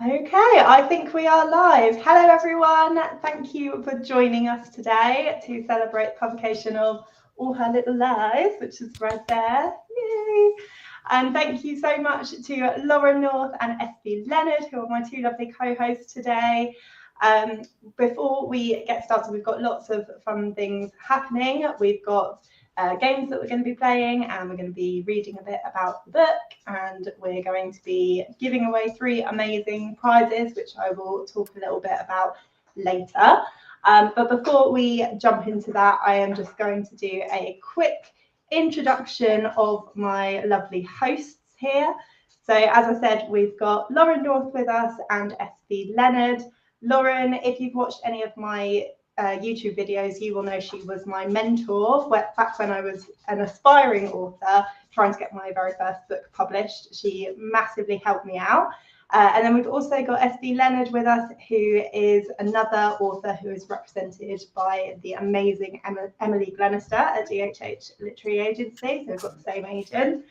Okay, I think we are live. Hello everyone, thank you for joining us today to celebrate the publication of All Her Little Lies, which is right there. Yay! And thank you so much to Lauren North and SB Leonard, who are my two lovely co-hosts today. Before we get started, we've got lots of fun things happening. We've got games that we're going to be playing, and we're going to be reading a bit about the book, and we're going to be giving away 3 amazing prizes, which I will talk a little bit about later. But before we jump into that, I am just going to do a quick introduction of my lovely hosts here. So as I said, we've got Lauren North with us and SB Leonard. Lauren, if you've watched any of my YouTube videos, you will know she was my mentor back when I was an aspiring author trying to get my very first book published. She massively helped me out. And then we've also got SB Leonard with us, who is another author who is represented by the amazing Emily Glenister at DHH Literary Agency. So we've got the same agent.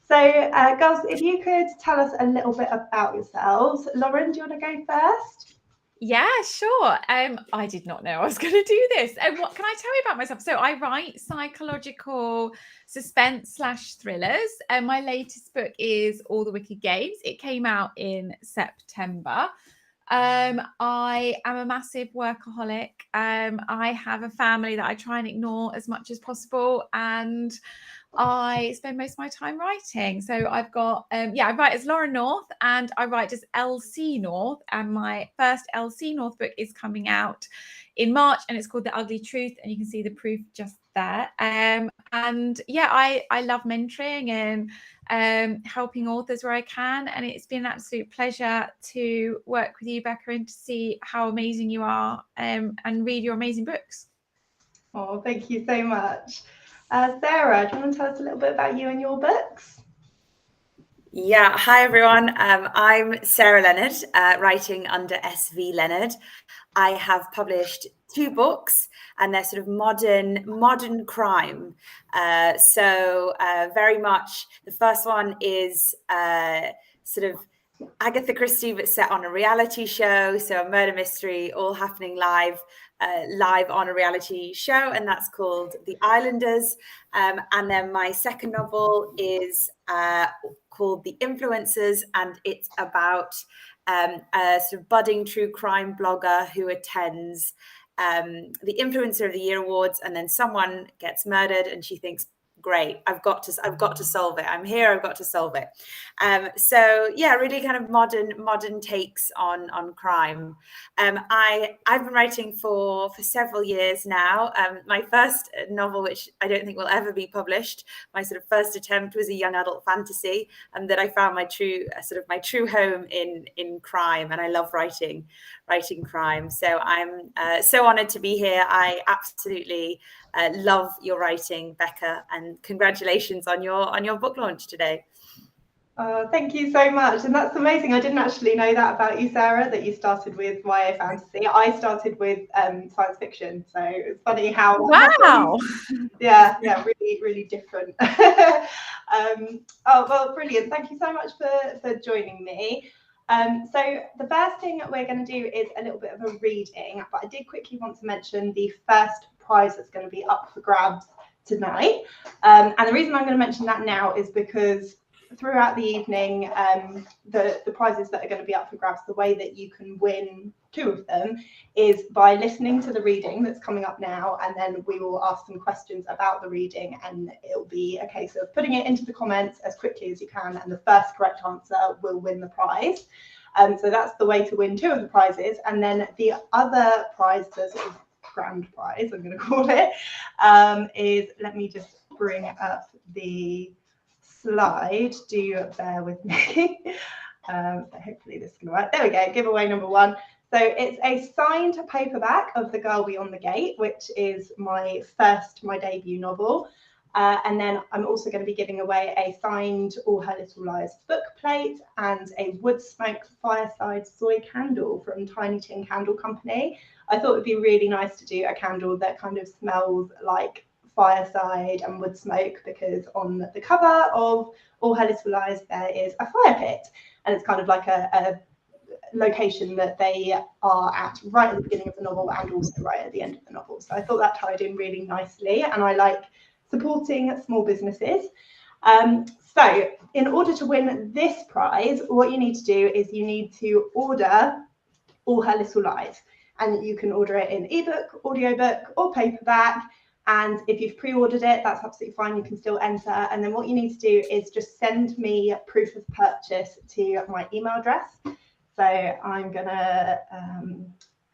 So girls, if you could tell us a little bit about yourselves. Lauren, do you want to go first? Yeah, sure. I did not know I was going to do this. What can I tell you about myself? So I write psychological suspense / thrillers. And my latest book is All the Wicked Games. It came out in September. I am a massive workaholic. I have a family that I try and ignore as much as possible, and I spend most of my time writing. So I've got, I write as Lauren North, and I write as LC North. And my first LC North book is coming out in March, and it's called The Ugly Truth. And you can see the proof just there. I love mentoring and helping authors where I can. And it's been an absolute pleasure to work with you, Becca, and to see how amazing you are and read your amazing books. Oh, thank you so much. Sarah, do you want to tell us a little bit about you and your books? Yeah, hi everyone. I'm Sarah Leonard, writing under SV Leonard. I have published 2 books, and they're sort of modern crime. Very much the first one is sort of Agatha Christie, but set on a reality show. So a murder mystery, all happening live on a reality show, and that's called The Islanders. And then my second novel is called The Influencers, and it's about a sort of budding true crime blogger who attends the Influencer of the Year awards, and then someone gets murdered, and she thinks, great, I've got to solve it. I'm here, I've got to solve it. Really kind of modern takes on crime. I've been writing for several years now. My first novel, which I don't think will ever be published, my sort of first attempt, was a young adult fantasy, and that I found my true home in crime, and I love writing crime. So I'm so honored to be here. I absolutely love your writing, Becca, and congratulations on your book launch today. Thank you so much. And that's amazing. I didn't actually know that about you, Sarah, that you started with YA fantasy. I started with science fiction. So it's funny how... Wow. Yeah, really, really different. Well, brilliant. Thank you so much for joining me. So the first thing we're going to do is a little bit of a reading, but I did quickly want to mention the first prize that's going to be up for grabs tonight. And the reason I'm going to mention that now is because throughout the evening, the prizes that are going to be up for grabs, the way that you can win 2 of them is by listening to the reading that's coming up now, and then we will ask some questions about the reading, and it'll be a case of putting it into the comments as quickly as you can, and the first correct answer will win the prize. So that's the way to win 2 of the prizes. And then the other prize, the sort of grand prize, I'm going to call it, is, let me just bring up the slide. Do bear with me. Hopefully this can work. There we go. Giveaway number 1. So it's a signed paperback of The Girl Beyond the Gate, which is my debut novel. And then I'm also going to be giving away a signed All Her Little Lies book plate and a wood smoke fireside soy candle from Tiny Tin Candle Company. I thought it'd be really nice to do a candle that kind of smells like fireside and wood smoke, because on the cover of All Her Little Lies there is a fire pit, and it's kind of like a location that they are at right at the beginning of the novel and also right at the end of the novel. So I thought that tied in really nicely, and I like supporting small businesses. So in order to win this prize, what you need to do is you need to order All Her Little Lies, and you can order it in ebook, audiobook, or paperback. And if you've pre-ordered it, that's absolutely fine. You can still enter. And then what you need to do is just send me proof of purchase to my email address. So I'm going to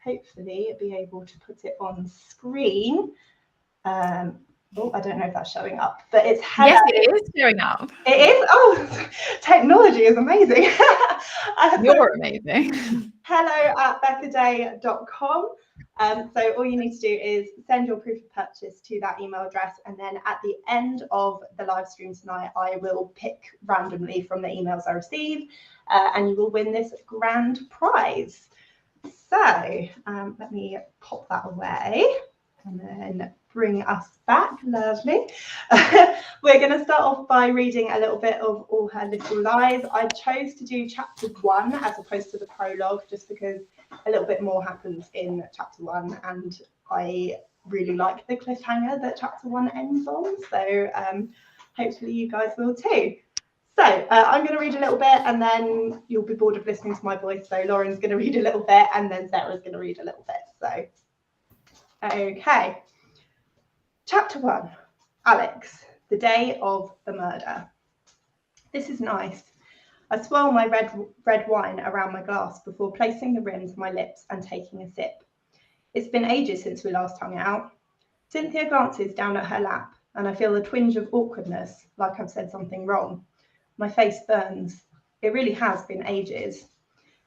hopefully be able to put it on screen. Oh, I don't know if that's showing up, but it's hello. Yes, it is showing up. It is? Oh, technology is amazing. You're amazing. hello@beccaday.com. So all you need to do is send your proof of purchase to that email address, and then at the end of the live stream tonight, I will pick randomly from the emails I receive, and you will win this grand prize. So let me pop that away and then bring us back. Lovely. We're going to start off by reading a little bit of All Her Little Lies. I chose to do chapter 1 as opposed to the prologue, just because a little bit more happens in chapter 1, and I really like the cliffhanger that chapter 1 ends on. So hopefully you guys will too. So I'm going to read a little bit, and then you'll be bored of listening to my voice. So Lauren's going to read a little bit, and then Sarah's going to read a little bit. So, okay. Chapter 1, Alex, the day of the murder. This is nice. I swirl my red wine around my glass before placing the rim to my lips and taking a sip. It's been ages since we last hung out. Cynthia glances down at her lap, and I feel a twinge of awkwardness, like I've said something wrong. My face burns. It really has been ages.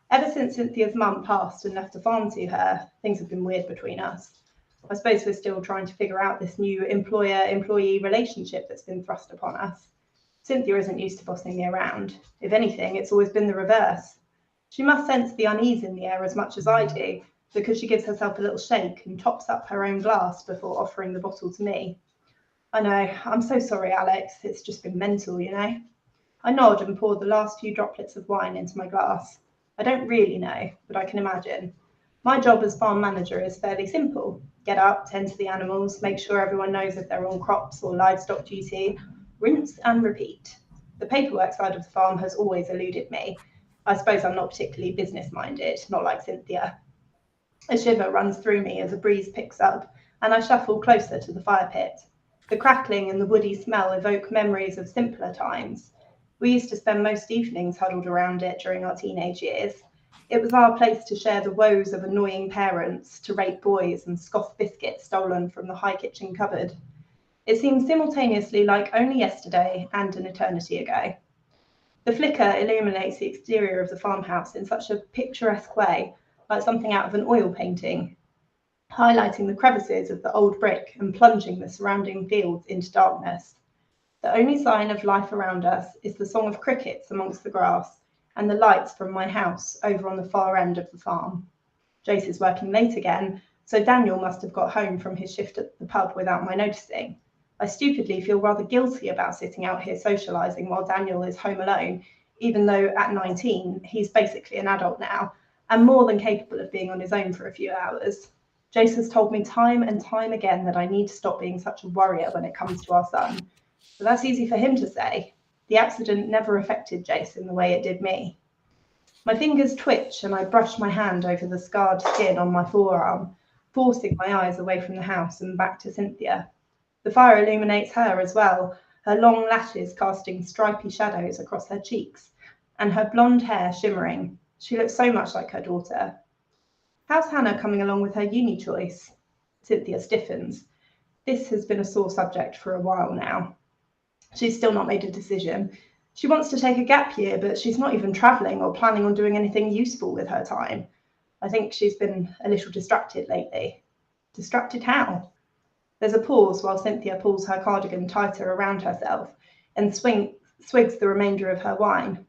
Ever since Cynthia's mum passed and left the farm to her, things have been weird between us. I suppose we're still trying to figure out this new employer-employee relationship that's been thrust upon us. Cynthia isn't used to bossing me around. If anything, it's always been the reverse. She must sense the unease in the air as much as I do, because she gives herself a little shake and tops up her own glass before offering the bottle to me. I know, I'm so sorry, Alex. It's just been mental, you know. I nod and pour the last few droplets of wine into my glass. I don't really know, but I can imagine. My job as farm manager is fairly simple. Get up, tend to the animals, make sure everyone knows if they're on crops or livestock duty, rinse and repeat. The paperwork side of the farm has always eluded me. I suppose I'm not particularly business-minded, not like Cynthia. A shiver runs through me as a breeze picks up, and I shuffle closer to the fire pit. The crackling and the woody smell evoke memories of simpler times. We used to spend most evenings huddled around it during our teenage years. It was our place to share the woes of annoying parents, to rate boys and scoff biscuits stolen from the high kitchen cupboard. It seems simultaneously like only yesterday and an eternity ago. The flicker illuminates the exterior of the farmhouse in such a picturesque way, like something out of an oil painting, highlighting the crevices of the old brick and plunging the surrounding fields into darkness. The only sign of life around us is the song of crickets amongst the grass and the lights from my house over on the far end of the farm. Jace is working late again, so Daniel must have got home from his shift at the pub without my noticing. I stupidly feel rather guilty about sitting out here socialising while Daniel is home alone, even though at 19, he's basically an adult now, and more than capable of being on his own for a few hours. Jace has told me time and time again that I need to stop being such a worrier when it comes to our son. But that's easy for him to say. The accident never affected Jace in the way it did me. My fingers twitch and I brush my hand over the scarred skin on my forearm, forcing my eyes away from the house and back to Cynthia. The fire illuminates her as well, her long lashes casting stripy shadows across her cheeks, and her blonde hair shimmering. She looks so much like her daughter. How's Hannah coming along with her uni choice? Cynthia stiffens. This has been a sore subject for a while now. She's still not made a decision. She wants to take a gap year, but she's not even travelling or planning on doing anything useful with her time. I think she's been a little distracted lately. Distracted how? There's a pause while Cynthia pulls her cardigan tighter around herself and swigs the remainder of her wine.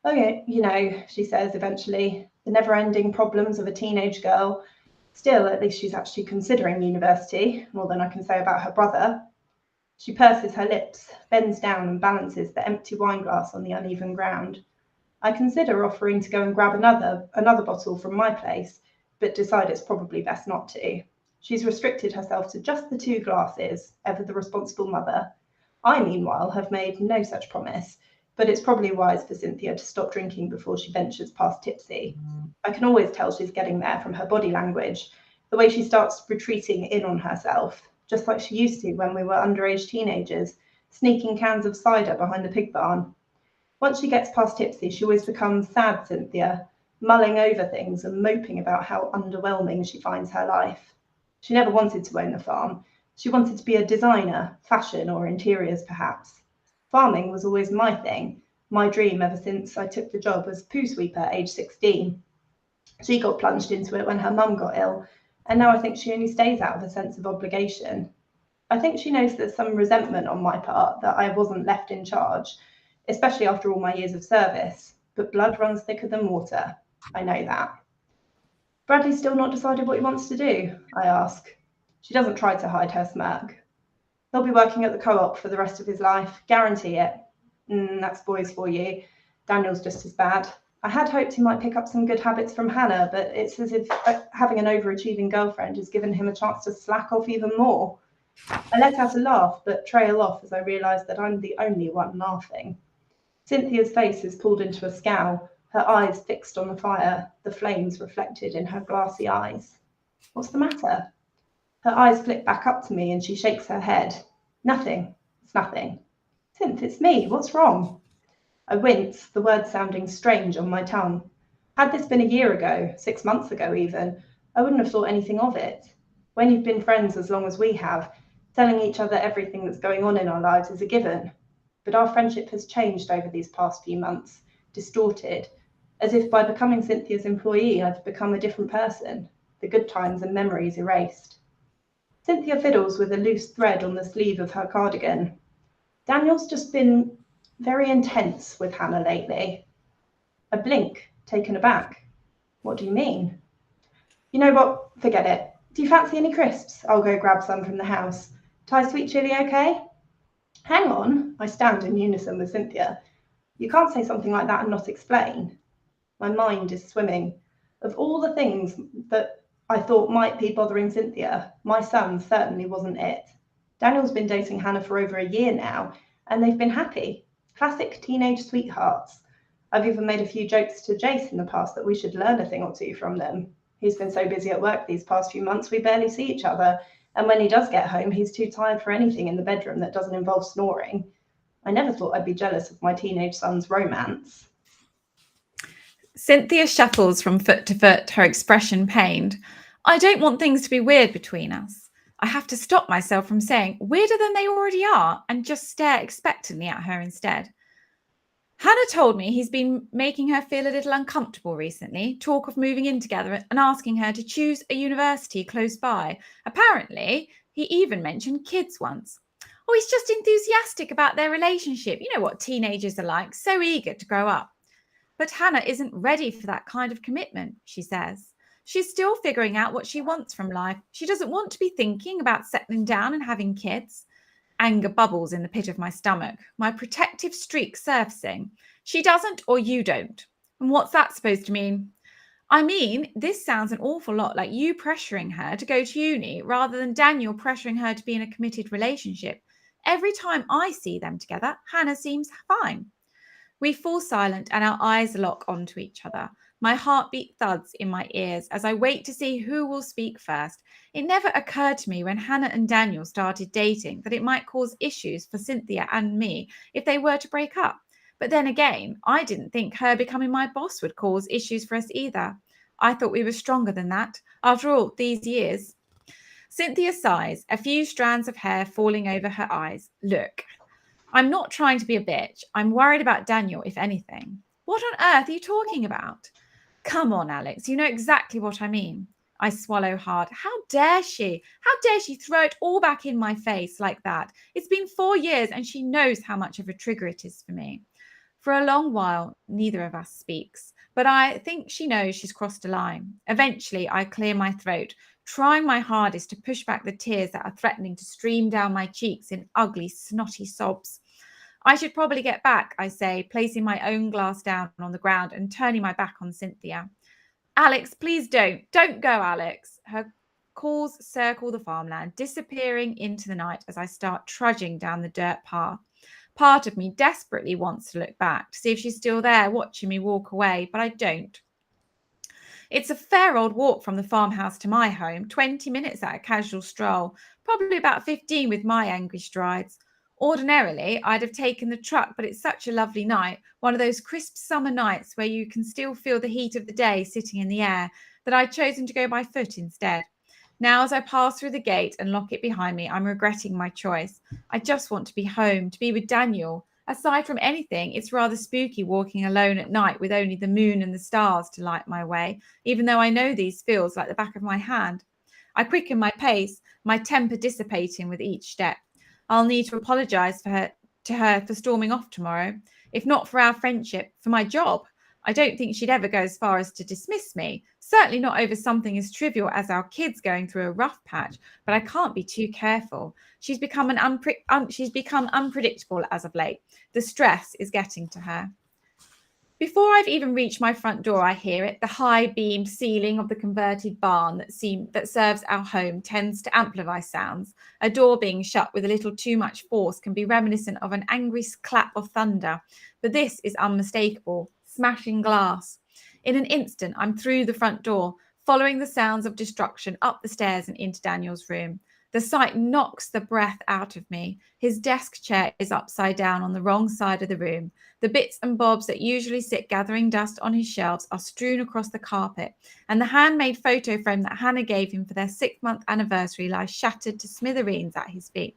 Oh, yeah, you know, she says eventually, the never-ending problems of a teenage girl. Still, at least she's actually considering university, more than I can say about her brother. She purses her lips, bends down and balances the empty wine glass on the uneven ground. I consider offering to go and grab another bottle from my place, but decide it's probably best not to. She's restricted herself to just the 2 glasses, ever the responsible mother. I, meanwhile, have made no such promise, but it's probably wise for Cynthia to stop drinking before she ventures past tipsy. I can always tell she's getting there from her body language, the way she starts retreating in on herself, just like she used to when we were underage teenagers, sneaking cans of cider behind the pig barn. Once she gets past tipsy, she always becomes sad Cynthia, mulling over things and moping about how underwhelming she finds her life. She never wanted to own a farm. She wanted to be a designer, fashion or interiors perhaps. Farming was always my thing, my dream ever since I took the job as poo sweeper at age 16. She got plunged into it when her mum got ill, and now I think she only stays out of a sense of obligation. I think she knows there's some resentment on my part that I wasn't left in charge, especially after all my years of service, but blood runs thicker than water. I know that. Bradley's still not decided what he wants to do, I ask. She doesn't try to hide her smirk. He'll be working at the co-op for the rest of his life, guarantee it. That's boys for you. Daniel's just as bad. I had hoped he might pick up some good habits from Hannah, but it's as if having an overachieving girlfriend has given him a chance to slack off even more. I let out a laugh, but trail off as I realise that I'm the only one laughing. Cynthia's face is pulled into a scowl, her eyes fixed on the fire, the flames reflected in her glassy eyes. What's the matter? Her eyes flick back up to me and she shakes her head. Nothing. It's nothing. Cynth, it's me. What's wrong? I wince, the words sounding strange on my tongue. Had this been a year ago, 6 months ago even, I wouldn't have thought anything of it. When you've been friends as long as we have, telling each other everything that's going on in our lives is a given. But our friendship has changed over these past few months, distorted, as if by becoming Cynthia's employee, I've become a different person, the good times and memories erased. Cynthia fiddles with a loose thread on the sleeve of her cardigan. Daniel's just been very intense with Hannah lately. I blink, taken aback. What do you mean? You know what? Forget it. Do you fancy any crisps? I'll go grab some from the house. Thai sweet chili okay? Hang on, I stand in unison with Cynthia. You can't say something like that and not explain. My mind is swimming. Of all the things that I thought might be bothering Cynthia, my son certainly wasn't it. Daniel's been dating Hannah for over a year now, and they've been happy. Classic teenage sweethearts. I've even made a few jokes to Jace in the past that we should learn a thing or two from them. He's been so busy at work these past few months, we barely see each other. And when he does get home, he's too tired for anything in the bedroom that doesn't involve snoring. I never thought I'd be jealous of my teenage son's romance. Cynthia shuffles from foot to foot, her expression pained. I don't want things to be weird between us. I have to stop myself from saying weirder than they already are and just stare expectantly at her instead. Hannah told me he's been making her feel a little uncomfortable recently, talk of moving in together and asking her to choose a university close by. Apparently, he even mentioned kids once. Oh, he's just enthusiastic about their relationship. You know what teenagers are like, so eager to grow up. But Hannah isn't ready for that kind of commitment, she says. She's still figuring out what she wants from life. She doesn't want to be thinking about settling down and having kids. Anger bubbles in the pit of my stomach, my protective streak surfacing. She doesn't or you don't. And what's that supposed to mean? I mean, this sounds an awful lot like you pressuring her to go to uni rather than Daniel pressuring her to be in a committed relationship. Every time I see them together, Hannah seems fine. We fall silent and our eyes lock onto each other. My heartbeat thuds in my ears as I wait to see who will speak first. It never occurred to me when Hannah and Daniel started dating that it might cause issues for Cynthia and me if they were to break up. But then again, I didn't think her becoming my boss would cause issues for us either. I thought we were stronger than that. After all these years. Cynthia sighs, a few strands of hair falling over her eyes. Look, I'm not trying to be a bitch. I'm worried about Daniel, if anything. What on earth are you talking about? Come on, Alex, you know exactly what I mean. I swallow hard. How dare she? How dare she throw it all back in my face like that? It's been 4 years and she knows how much of a trigger it is for me. For a long while, neither of us speaks, but I think she knows she's crossed a line. Eventually, I clear my throat, trying my hardest to push back the tears that are threatening to stream down my cheeks in ugly, snotty sobs. I should probably get back, I say, placing my own glass down on the ground and turning my back on Cynthia. Alex, please don't. Don't go, Alex. Her calls circle the farmland, disappearing into the night as I start trudging down the dirt path. Part of me desperately wants to look back to see if she's still there watching me walk away, but I don't. It's a fair old walk from the farmhouse to my home, 20 minutes at a casual stroll, probably about 15 with my angry strides. Ordinarily, I'd have taken the truck, but it's such a lovely night, one of those crisp summer nights where you can still feel the heat of the day sitting in the air, that I'd chosen to go by foot instead. Now, as I pass through the gate and lock it behind me, I'm regretting my choice. I just want to be home, to be with Daniel. Aside from anything, it's rather spooky walking alone at night with only the moon and the stars to light my way, even though I know these feels like the back of my hand. I quicken my pace, my temper dissipating with each step. I'll need to apologise to her for storming off tomorrow, if not for our friendship, for my job. I don't think she'd ever go as far as to dismiss me, certainly not over something as trivial as our kids going through a rough patch, but I can't be too careful. She's become unpredictable as of late. The stress is getting to her. Before I've even reached my front door, I hear it. The high-beamed ceiling of the converted barn that serves our home tends to amplify sounds. A door being shut with a little too much force can be reminiscent of an angry clap of thunder, but this is unmistakable. Smashing glass. In an instant, I'm through the front door, following the sounds of destruction up the stairs and into Daniel's room. The sight knocks the breath out of me. His desk chair is upside down on the wrong side of the room. The bits and bobs that usually sit gathering dust on his shelves are strewn across the carpet, and the handmade photo frame that Hannah gave him for their 6-month anniversary lies shattered to smithereens at his feet.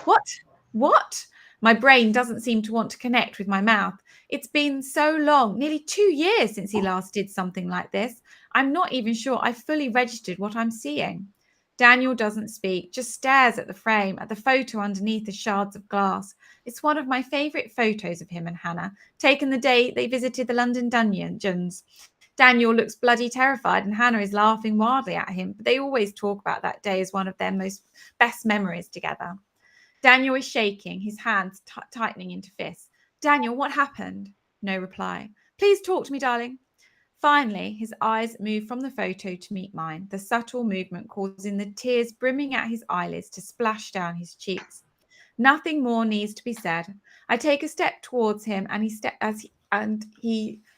What? My brain doesn't seem to want to connect with my mouth. It's been so long, nearly 2 years since he last did something like this. I'm not even sure I've fully registered what I'm seeing. Daniel doesn't speak, just stares at the frame, at the photo underneath the shards of glass. It's one of my favourite photos of him and Hannah, taken the day they visited the London dungeons. Daniel looks bloody terrified and Hannah is laughing wildly at him, but they always talk about that day as one of their best memories together. Daniel is shaking, his hands tightening into fists. Daniel, what happened? No reply. Please talk to me, darling. Finally, his eyes move from the photo to meet mine, the subtle movement causing the tears brimming at his eyelids to splash down his cheeks. Nothing more needs to be said. I take a step towards him, and he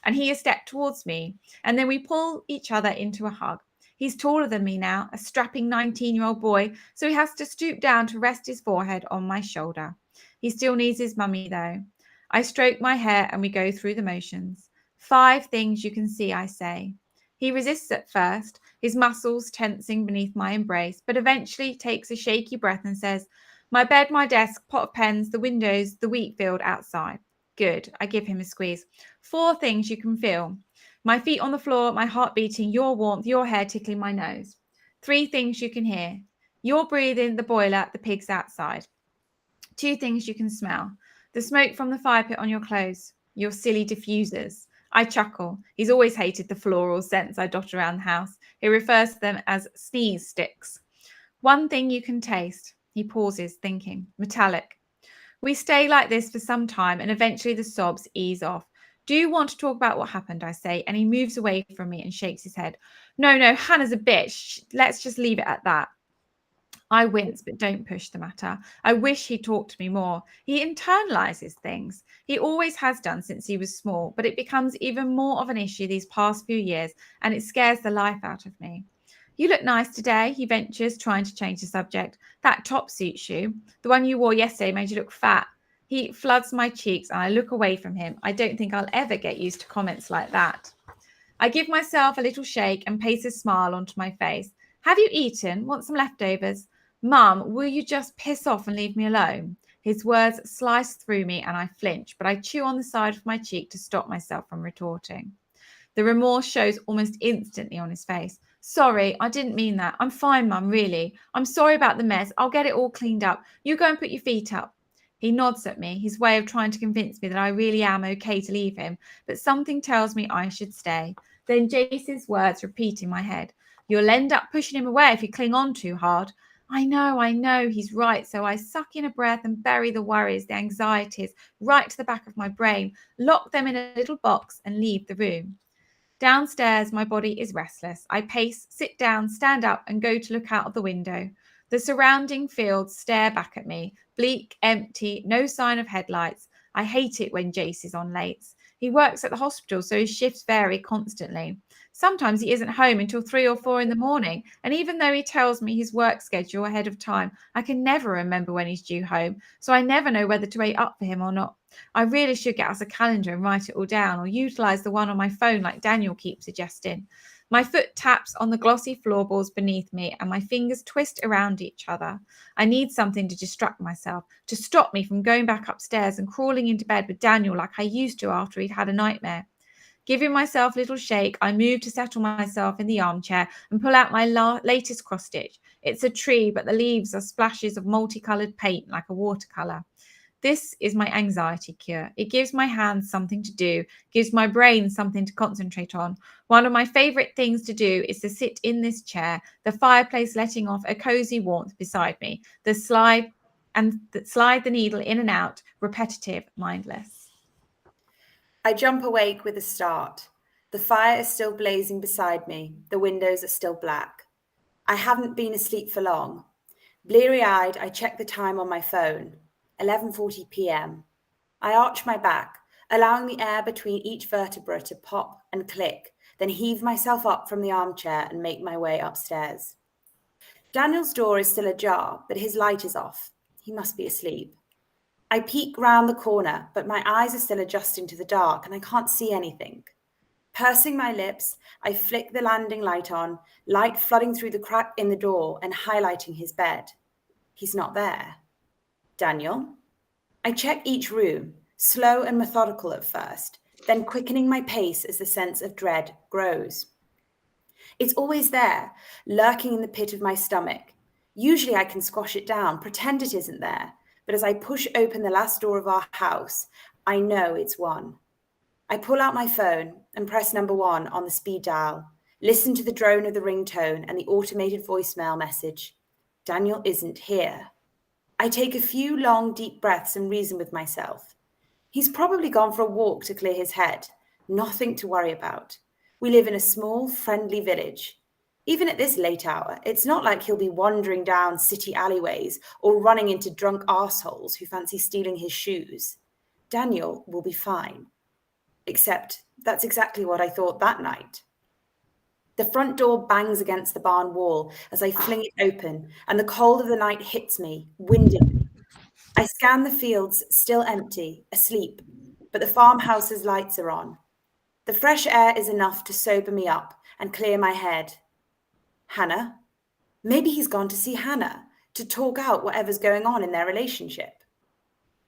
a step towards me, and then we pull each other into a hug. He's taller than me now, a strapping 19-year-old boy, so he has to stoop down to rest his forehead on my shoulder. He still needs his mummy, though. I stroke my hair and we go through the motions. 5 things you can see, I say. He resists at first, his muscles tensing beneath my embrace, but eventually takes a shaky breath and says, my bed, my desk, pot of pens, the windows, the wheat field outside. Good. I give him a squeeze. 4 things you can feel. My feet on the floor, my heart beating, your warmth, your hair tickling my nose. 3 things you can hear. Your breathing, the boiler, the pigs outside. 2 things you can smell. The smoke from the fire pit on your clothes. Your silly diffusers. I chuckle. He's always hated the floral scents I dot around the house. He refers to them as sneeze sticks. 1 thing you can taste. He pauses, thinking. Metallic. We stay like this for some time and eventually the sobs ease off. Do you want to talk about what happened, I say, and he moves away from me and shakes his head. No, Hannah's a bitch. Let's just leave it at that. I wince, but don't push the matter. I wish he'd talked to me more. He internalizes things. He always has done since he was small, but it becomes even more of an issue these past few years, and it scares the life out of me. You look nice today, he ventures, trying to change the subject. That top suits you. The one you wore yesterday made you look fat. He floods my cheeks and I look away from him. I don't think I'll ever get used to comments like that. I give myself a little shake and paste a smile onto my face. Have you eaten? Want some leftovers? Mum, will you just piss off and leave me alone? His words slice through me and I flinch, but I chew on the side of my cheek to stop myself from retorting. The remorse shows almost instantly on his face. Sorry, I didn't mean that. I'm fine, Mum, really. I'm sorry about the mess. I'll get it all cleaned up. You go and put your feet up. He nods at me, his way of trying to convince me that I really am okay to leave him, but something tells me I should stay. Then Jace's words repeat in my head. You'll end up pushing him away if you cling on too hard. I know, he's right. So I suck in a breath and bury the worries, the anxieties right to the back of my brain, lock them in a little box and leave the room. Downstairs, my body is restless. I pace, sit down, stand up, and go to look out of the window. The surrounding fields stare back at me, bleak, empty, no sign of headlights. I hate it when Jace is on late. He works at the hospital, so his shifts vary constantly. Sometimes he isn't home until 3 or 4 in the morning, and even though he tells me his work schedule ahead of time, I can never remember when he's due home, so I never know whether to wait up for him or not. I really should get us a calendar and write it all down, or utilize the one on my phone like Daniel keeps suggesting. My foot taps on the glossy floorboards beneath me and my fingers twist around each other. I need something to distract myself, to stop me from going back upstairs and crawling into bed with Daniel like I used to after he'd had a nightmare. Giving myself a little shake, I move to settle myself in the armchair and pull out my latest cross stitch. It's a tree, but the leaves are splashes of multicolored paint like a watercolor. This is my anxiety cure. It gives my hands something to do, gives my brain something to concentrate on. One of my favorite things to do is to sit in this chair, the fireplace letting off a cozy warmth beside me, slide the needle in and out, repetitive, mindless. I jump awake with a start. The fire is still blazing beside me. The windows are still black. I haven't been asleep for long. Bleary-eyed, I check the time on my phone. 11:40 p.m. I arch my back, allowing the air between each vertebra to pop and click, then heave myself up from the armchair and make my way upstairs. Daniel's door is still ajar, but his light is off. He must be asleep. I peek round the corner, but my eyes are still adjusting to the dark and I can't see anything. Pursing my lips, I flick the landing light on, light flooding through the crack in the door and highlighting his bed. He's not there. Daniel? I check each room, slow and methodical at first, then quickening my pace as the sense of dread grows. It's always there, lurking in the pit of my stomach. Usually I can squash it down, pretend it isn't there, but as I push open the last door of our house, I know it's one. I pull out my phone and press number 1 on the speed dial, listen to the drone of the ringtone and the automated voicemail message. Daniel isn't here. I take a few long, deep breaths and reason with myself. He's probably gone for a walk to clear his head. Nothing to worry about. We live in a small, friendly village. Even at this late hour, it's not like he'll be wandering down city alleyways or running into drunk arseholes who fancy stealing his shoes. Daniel will be fine. Except that's exactly what I thought that night. The front door bangs against the barn wall as I fling it open, and the cold of the night hits me, winding me. I scan the fields, still empty, asleep, but the farmhouse's lights are on. The fresh air is enough to sober me up and clear my head. Hannah? Maybe he's gone to see Hannah, to talk out whatever's going on in their relationship.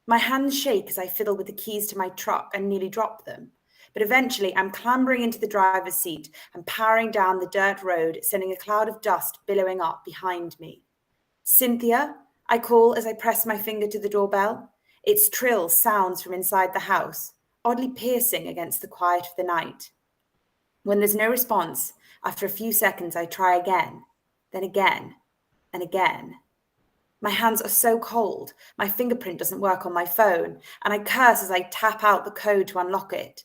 My hands shake as I fiddle with the keys to my truck and nearly drop them. But eventually I'm clambering into the driver's seat and powering down the dirt road, sending a cloud of dust billowing up behind me. Cynthia, I call as I press my finger to the doorbell. Its trill sounds from inside the house, oddly piercing against the quiet of the night. When there's no response, after a few seconds I try again, then again, and again. My hands are so cold, my fingerprint doesn't work on my phone, and I curse as I tap out the code to unlock it.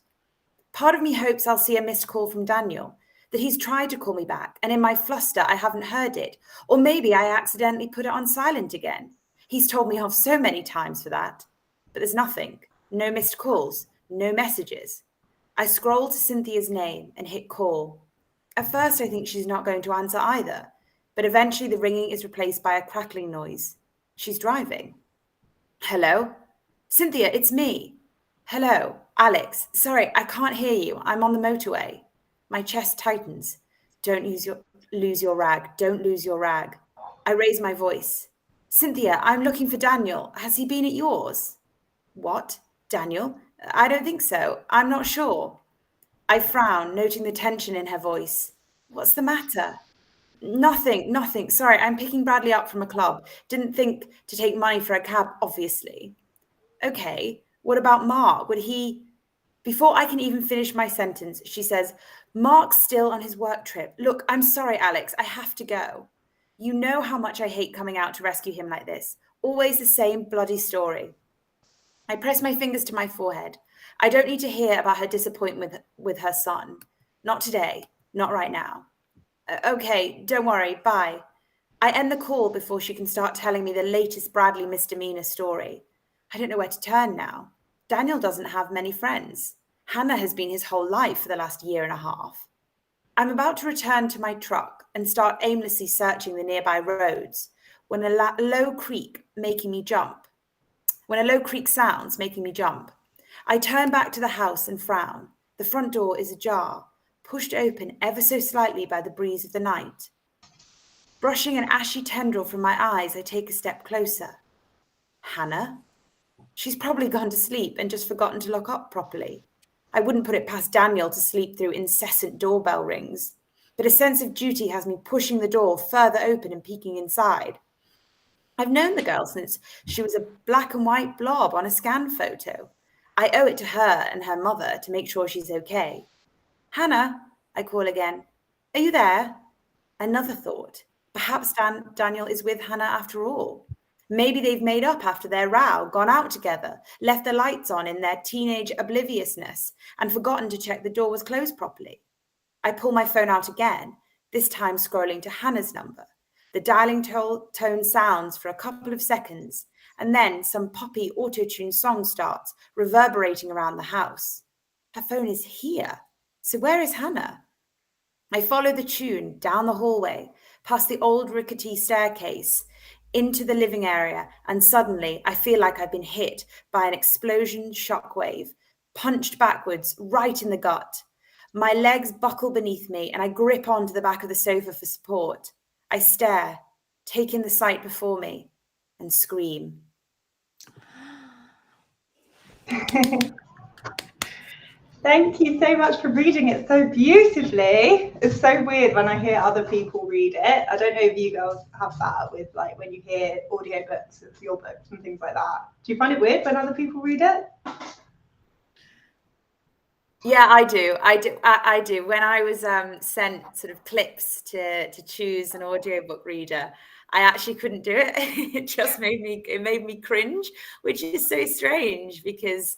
Part of me hopes I'll see a missed call from Daniel, that he's tried to call me back, and in my fluster I haven't heard it, or maybe I accidentally put it on silent again. He's told me off so many times for that. But there's nothing, no missed calls, no messages. I scroll to Cynthia's name and hit call. At first I think she's not going to answer either, but eventually the ringing is replaced by a crackling noise. She's driving. Hello? Cynthia, it's me. Hello, Alex. Sorry, I can't hear you. I'm on the motorway. My chest tightens. Don't lose your rag. Don't lose your rag. I raise my voice. Cynthia, I'm looking for Daniel. Has he been at yours? What? Daniel? I don't think so. I'm not sure. I frown, noting the tension in her voice. What's the matter? Nothing. Sorry, I'm picking Bradley up from a club. Didn't think to take money for a cab, obviously. Okay, what about Mark? Would he... Before I can even finish my sentence, she says, Mark's still on his work trip. Look, I'm sorry, Alex. I have to go. You know how much I hate coming out to rescue him like this. Always the same bloody story. I press my fingers to my forehead. I don't need to hear about her disappointment with her son. Not today. Not right now. Okay, don't worry. Bye. I end the call before she can start telling me the latest Bradley misdemeanor story. I don't know where to turn now. Daniel doesn't have many friends. Hannah has been his whole life for the last year and a half. I'm about to return to my truck and start aimlessly searching the nearby roads when a low creak sounds making me jump. I turn back to the house and frown. The front door is ajar, pushed open ever so slightly by the breeze of the night. Brushing an ashy tendril from my eyes, I take a step closer. Hannah? She's probably gone to sleep and just forgotten to lock up properly. I wouldn't put it past Daniel to sleep through incessant doorbell rings, but a sense of duty has me pushing the door further open and peeking inside. I've known the girl since she was a black and white blob on a scan photo. I owe it to her and her mother to make sure she's okay. Hannah, I call again. Are you there? Another thought. Perhaps Daniel is with Hannah after all. Maybe they've made up after their row, gone out together, left the lights on in their teenage obliviousness, and forgotten to check the door was closed properly. I pull my phone out again, this time scrolling to Hannah's number. The dialing tone sounds for a couple of seconds, and then some poppy auto-tune song starts, reverberating around the house. Her phone is here. So where is Hannah? I follow the tune down the hallway, past the old rickety staircase, into the living area, and suddenly I feel like I've been hit by an explosion shockwave, punched backwards right in the gut. My legs buckle beneath me, and I grip onto the back of the sofa for support. I stare, take in the sight before me, and scream. Thank you so much for reading it so beautifully. It's so weird when I hear other people read it. I don't know if you girls have that with like when you hear audiobooks of your books and things like that. Do you find it weird when other people read it? Yeah, I do. I do. When I was sent sort of clips to choose an audiobook reader, I actually couldn't do it. It made me cringe, which is so strange because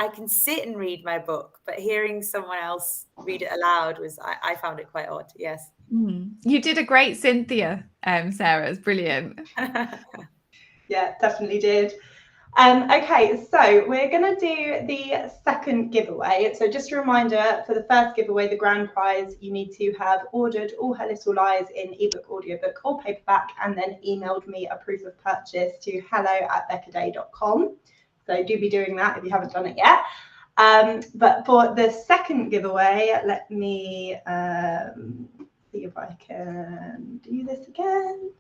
I can sit and read my book, but hearing someone else read it aloud I found it quite odd. Yes. You did a great Cynthia, Sarah. It's brilliant. Yeah, definitely did. Okay, so we're going to do the second giveaway. So just a reminder, for the first giveaway, the grand prize, you need to have ordered All Her Little Lies in ebook, audiobook or paperback, and then emailed me a proof of purchase to hello@beccaday.com. So do be doing that if you haven't done it yet. But for the second giveaway, let me see if I can do this again.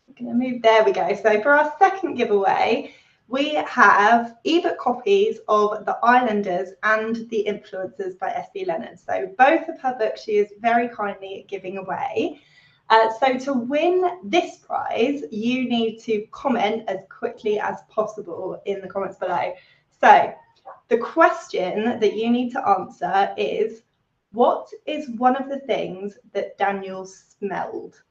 I'm going to move. There we go. So for our second giveaway, we have ebook copies of The Islanders and The Influencers by S.B. Leonard. So both of her books she is very kindly giving away. So to win this prize, you need to comment as quickly as possible in the comments below. So the question that you need to answer is, what is one of the things that Daniel smelled?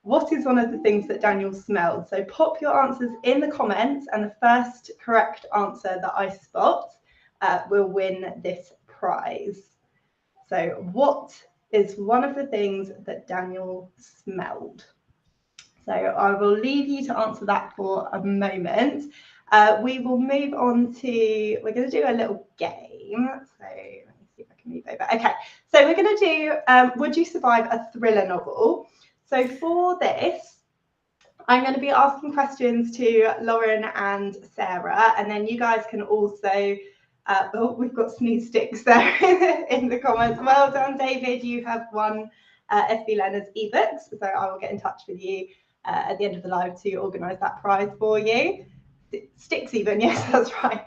What is one of the things that Daniel smelled? So pop your answers in the comments, and the first correct answer that I spot will win this prize. So what is one of the things that Daniel smelled? So I will leave you to answer that for a moment. We will move on to, we're going to do a little game. So let me see if I can move over. Okay, so we're going to do, would you survive a thriller novel? So for this, I'm going to be asking questions to Lauren and Sarah, and then you guys can also, oh, we've got sneeze sticks there in the comments. Well done, David. You have won S.B. Leonard's ebooks, so I will get in touch with you at the end of the live to organise that prize for you. Sticks even, yes, that's right.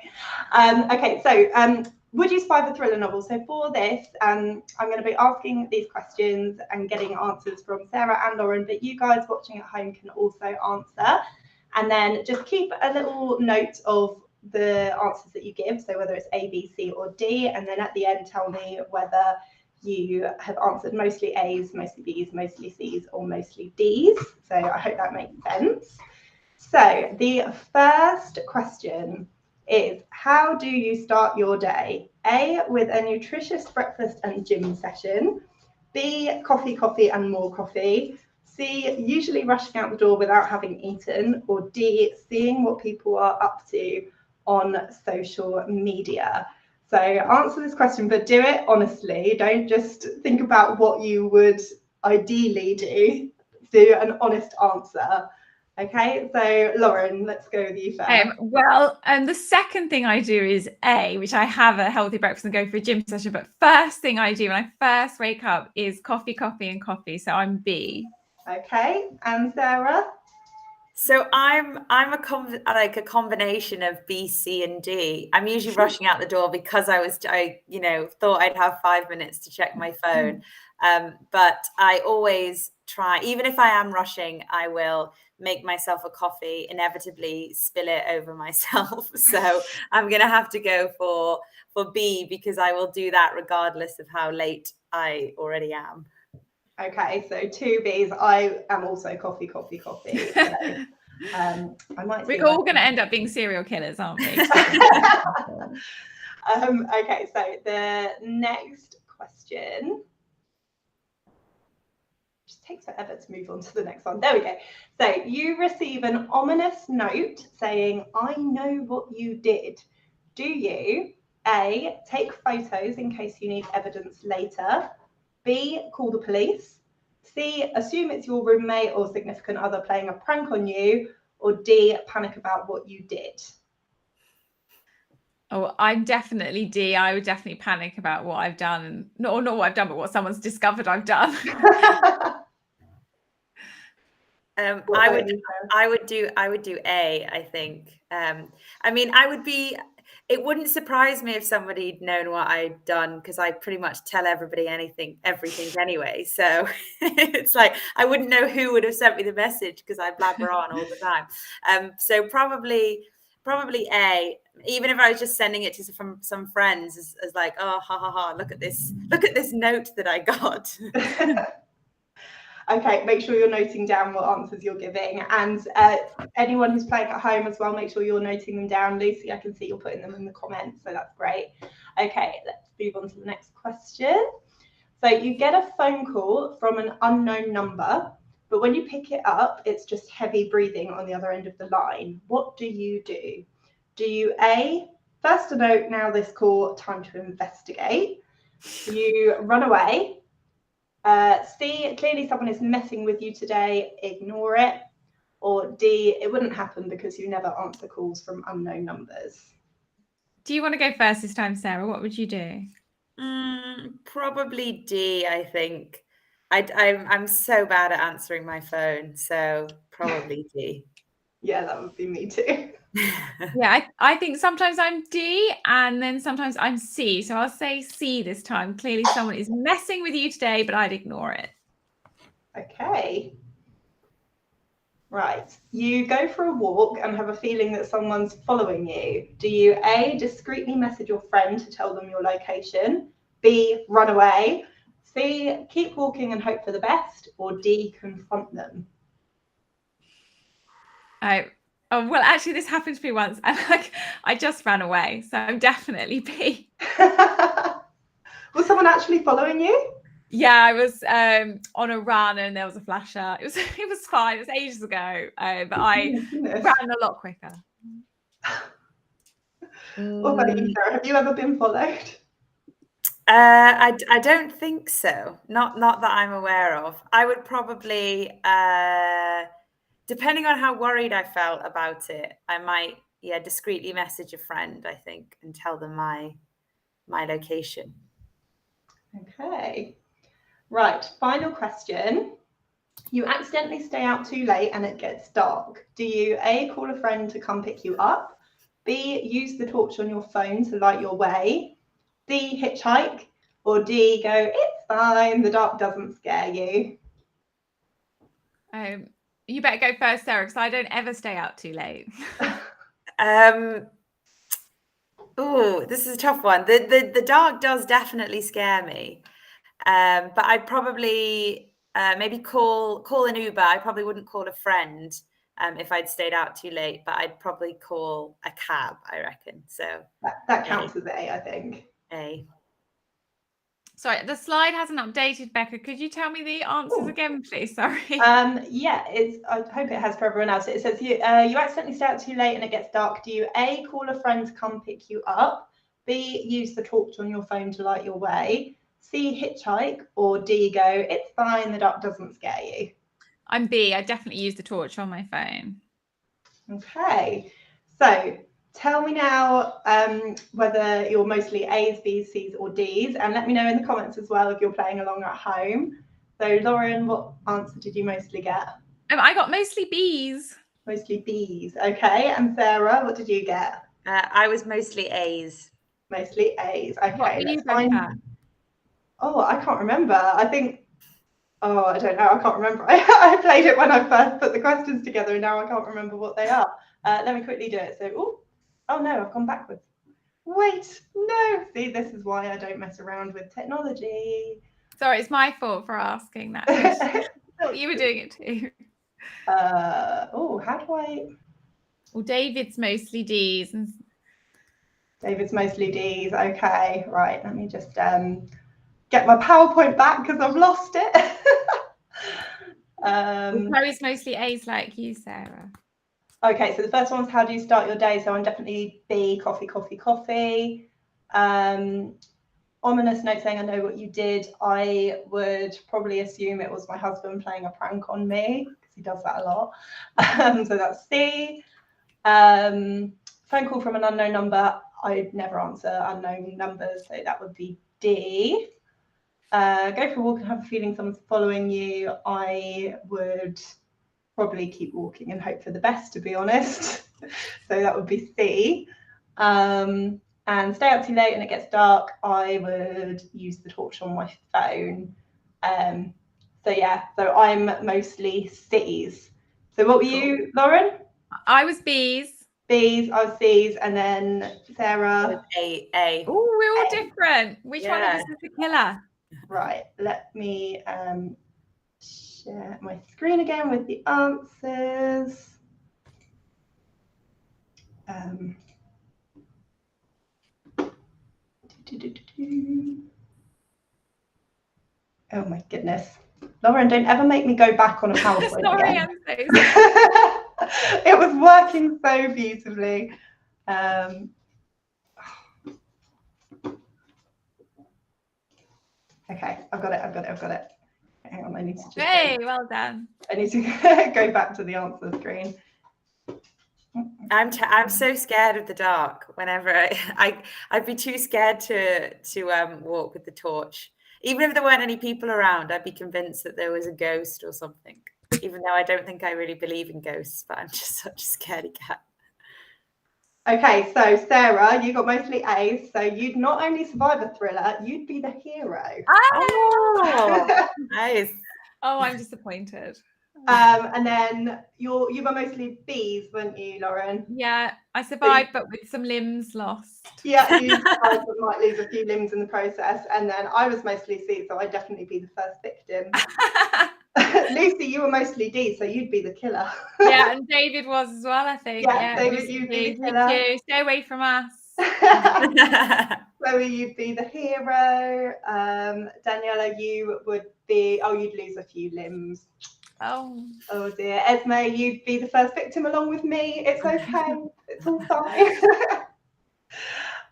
Okay, so would you survive a thriller novel? So for this, I'm going to be asking these questions and getting answers from Sarah and Lauren, but you guys watching at home can also answer. And then just keep a little note of the answers that you give, so whether it's A, B, C, or D, and then at the end tell me whether you have answered mostly A's, mostly B's, mostly C's, or mostly D's. So I hope that makes sense. So the first question is, how do you start your day? A, with a nutritious breakfast and gym session. B, coffee and more coffee. C, usually rushing out the door without having eaten. Or D, seeing what people are up to on social media. So answer this question, but do it honestly. Don't just think about what you would ideally do. Do an honest answer. Okay, so Lauren, let's go with you first. The second thing I do is A, which I have a healthy breakfast and go for a gym session. But first thing I do when I first wake up is coffee. So I'm B. Okay, and Sarah? So I'm a combination of B, C, and D. I'm usually rushing out the door because I thought I'd have 5 minutes to check my phone. But I always try, even if I am rushing, I will make myself a coffee, inevitably spill it over myself. So I'm going to have to go for B, because I will do that regardless of how late I already am. Okay, so 2 B's. I am also coffee. So, I might. We're all going to end up being serial killers, aren't we? Okay, so the next question. Just takes forever to move on to the next one. There we go. So you receive an ominous note saying, "I know what you did." Do you A, take photos in case you need evidence later? B, call the police? C, assume it's your roommate or significant other playing a prank on you? Or D, panic about what you did? Oh, I'm definitely D. I would definitely panic about what I've done. Not what I've done, but what someone's discovered I've done. I would do A, I think. I mean, it wouldn't surprise me if somebody'd known what I'd done, because I pretty much tell everybody everything anyway. So it's like, I wouldn't know who would have sent me the message, because I blabber on all the time. So probably A, even if I was just sending it to some friends as like, oh, ha, look at this note that I got. Okay, make sure you're noting down what answers you're giving, and anyone who's playing at home as well, make sure you're noting them down. Lucy, I can see you're putting them in the comments, so that's great. Okay, let's move on to the next question. So you get a phone call from an unknown number, but when you pick it up, it's just heavy breathing on the other end of the line. What do you do? Do you A, first a note, now this call, time to investigate? Do you run away? C, clearly someone is messing with you today, ignore it? Or D, it wouldn't happen because you never answer calls from unknown numbers? Do you want to go first this time, Sarah? What would you do? Probably D, I think. I'm so bad at answering my phone, so probably D. Yeah, that would be me too. Yeah, I think sometimes I'm D and then sometimes I'm C. So I'll say C this time. Clearly someone is messing with you today, but I'd ignore it. Okay. Right. You go for a walk and have a feeling that someone's following you. Do you A, discreetly message your friend to tell them your location? B, run away? C, keep walking and hope for the best? Or D, confront them? Oh, well, actually, this happened to me once, and I just ran away, so I'm definitely B. Was someone actually following you? Yeah, I was on a run, and there was a flasher. It was fine. It was ages ago, but I ran a lot quicker. What about you, Sarah? Have you ever been followed? I don't think so. Not that I'm aware of. I would probably. Depending on how worried I felt about it, I might, discreetly message a friend, I think, and tell them my location. Okay. Right, final question. You accidentally stay out too late and it gets dark. Do you A, call a friend to come pick you up? B, use the torch on your phone to light your way? C, hitchhike? Or D, go, it's fine, the dark doesn't scare you? You better go first, Sarah, because I don't ever stay out too late. Oh, this is a tough one. The dark does definitely scare me. But I'd probably maybe call an Uber. I probably wouldn't call a friend if I'd stayed out too late, but I'd probably call a cab, I reckon. So that counts as A, I think. A. Sorry, the slide hasn't updated, Becca. Could you tell me the answers again, please? Sorry. Yeah, I hope it has for everyone else. It says you accidentally stay out too late and it gets dark. Do you A, call a friend to come pick you up? B, use the torch on your phone to light your way? C, hitchhike? Or D, go, it's fine, the dark doesn't scare you? I'm B. I definitely use the torch on my phone. Okay, so tell me now whether you're mostly A's, B's, C's or D's, and let me know in the comments as well if you're playing along at home. So Lauren, what answer did you mostly get? I got mostly B's. Mostly B's, okay. And Sarah, what did you get? I was mostly A's. Mostly A's, okay. What were you, Becca? Oh, I can't remember. I think, I don't know. I can't remember. I played it when I first put the questions together and now I can't remember what they are. Let me quickly do it. So, oh no, I've gone backwards. Wait, no. See, this is why I don't mess around with technology. Sorry, it's my fault for asking that question. I thought you were doing it too. How do I? Well, David's mostly D's. And David's mostly D's. Okay, right. Let me just get my PowerPoint back because I've lost it. Chloe's mostly A's like you, Sarah. Okay, so the first one's how do you start your day? So I'm definitely B, coffee, coffee, coffee. Ominous note saying I know what you did. I would probably assume it was my husband playing a prank on me because he does that a lot. So that's C. Phone call from an unknown number. I'd never answer unknown numbers, so that would be D. Go for a walk and have a feeling someone's following you. I would probably keep walking and hope for the best, to be honest. So that would be C. And stay up too late and it gets dark, I would use the torch on my phone. So I'm mostly C's. So what were you, Lauren? I was B's. B's, I was C's, and then Sarah. A. Oh, we're all different. Which one of us is the killer? Right, let me share my screen again with the answers. Oh my goodness. Lauren, don't ever make me go back on a PowerPoint Sorry, again. I'm so sorry. It was working so beautifully. Okay, I've got it. Hang on, I need to just. Hey, well done. I need to go back to the answer screen. I'm so scared of the dark. Whenever I'd be too scared to walk with the torch. Even if there weren't any people around, I'd be convinced that there was a ghost or something. Even though I don't think I really believe in ghosts, but I'm just such a scaredy cat. Okay, so Sarah, you got mostly A's, so you'd not only survive a thriller, you'd be the hero. Oh, nice. Oh, I'm disappointed. And then you were mostly B's, weren't you, Lauren? Yeah, I survived, but with some limbs lost. Yeah, you survived, but might lose a few limbs in the process. And then I was mostly C, so I'd definitely be the first victim. Lucy, you were mostly D, so you'd be the killer. Yeah, and David was as well, I think. Yeah, David, you'd be the killer. You. Stay away from us. Chloe, you'd be the hero. Daniela, you would be, you'd lose a few limbs. Oh dear. Esme, you'd be the first victim along with me. It's okay. It's all fine.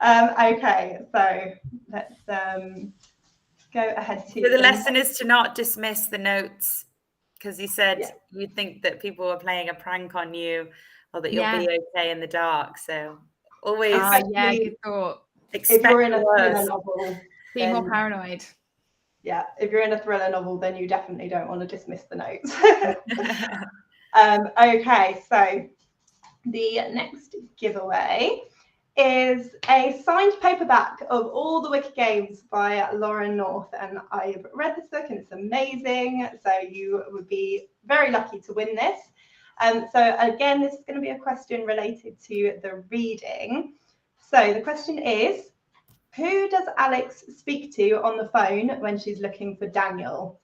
Okay, so let's go ahead to. So the lesson is to not dismiss the notes, because you said you'd think that people were playing a prank on you, or that you'll be okay in the dark. So always, good thought. If you're in a thriller novel, be more paranoid. Yeah, if you're in a thriller novel, then you definitely don't want to dismiss the notes. Okay, so the next giveaway is a signed paperback of all the Wicked Games by Lauren North, and I've read this book and it's amazing, so you would be very lucky to win this. So again, this is going to be a question related to the reading. So the question is, who does Alex speak to on the phone when she's looking for Daniel?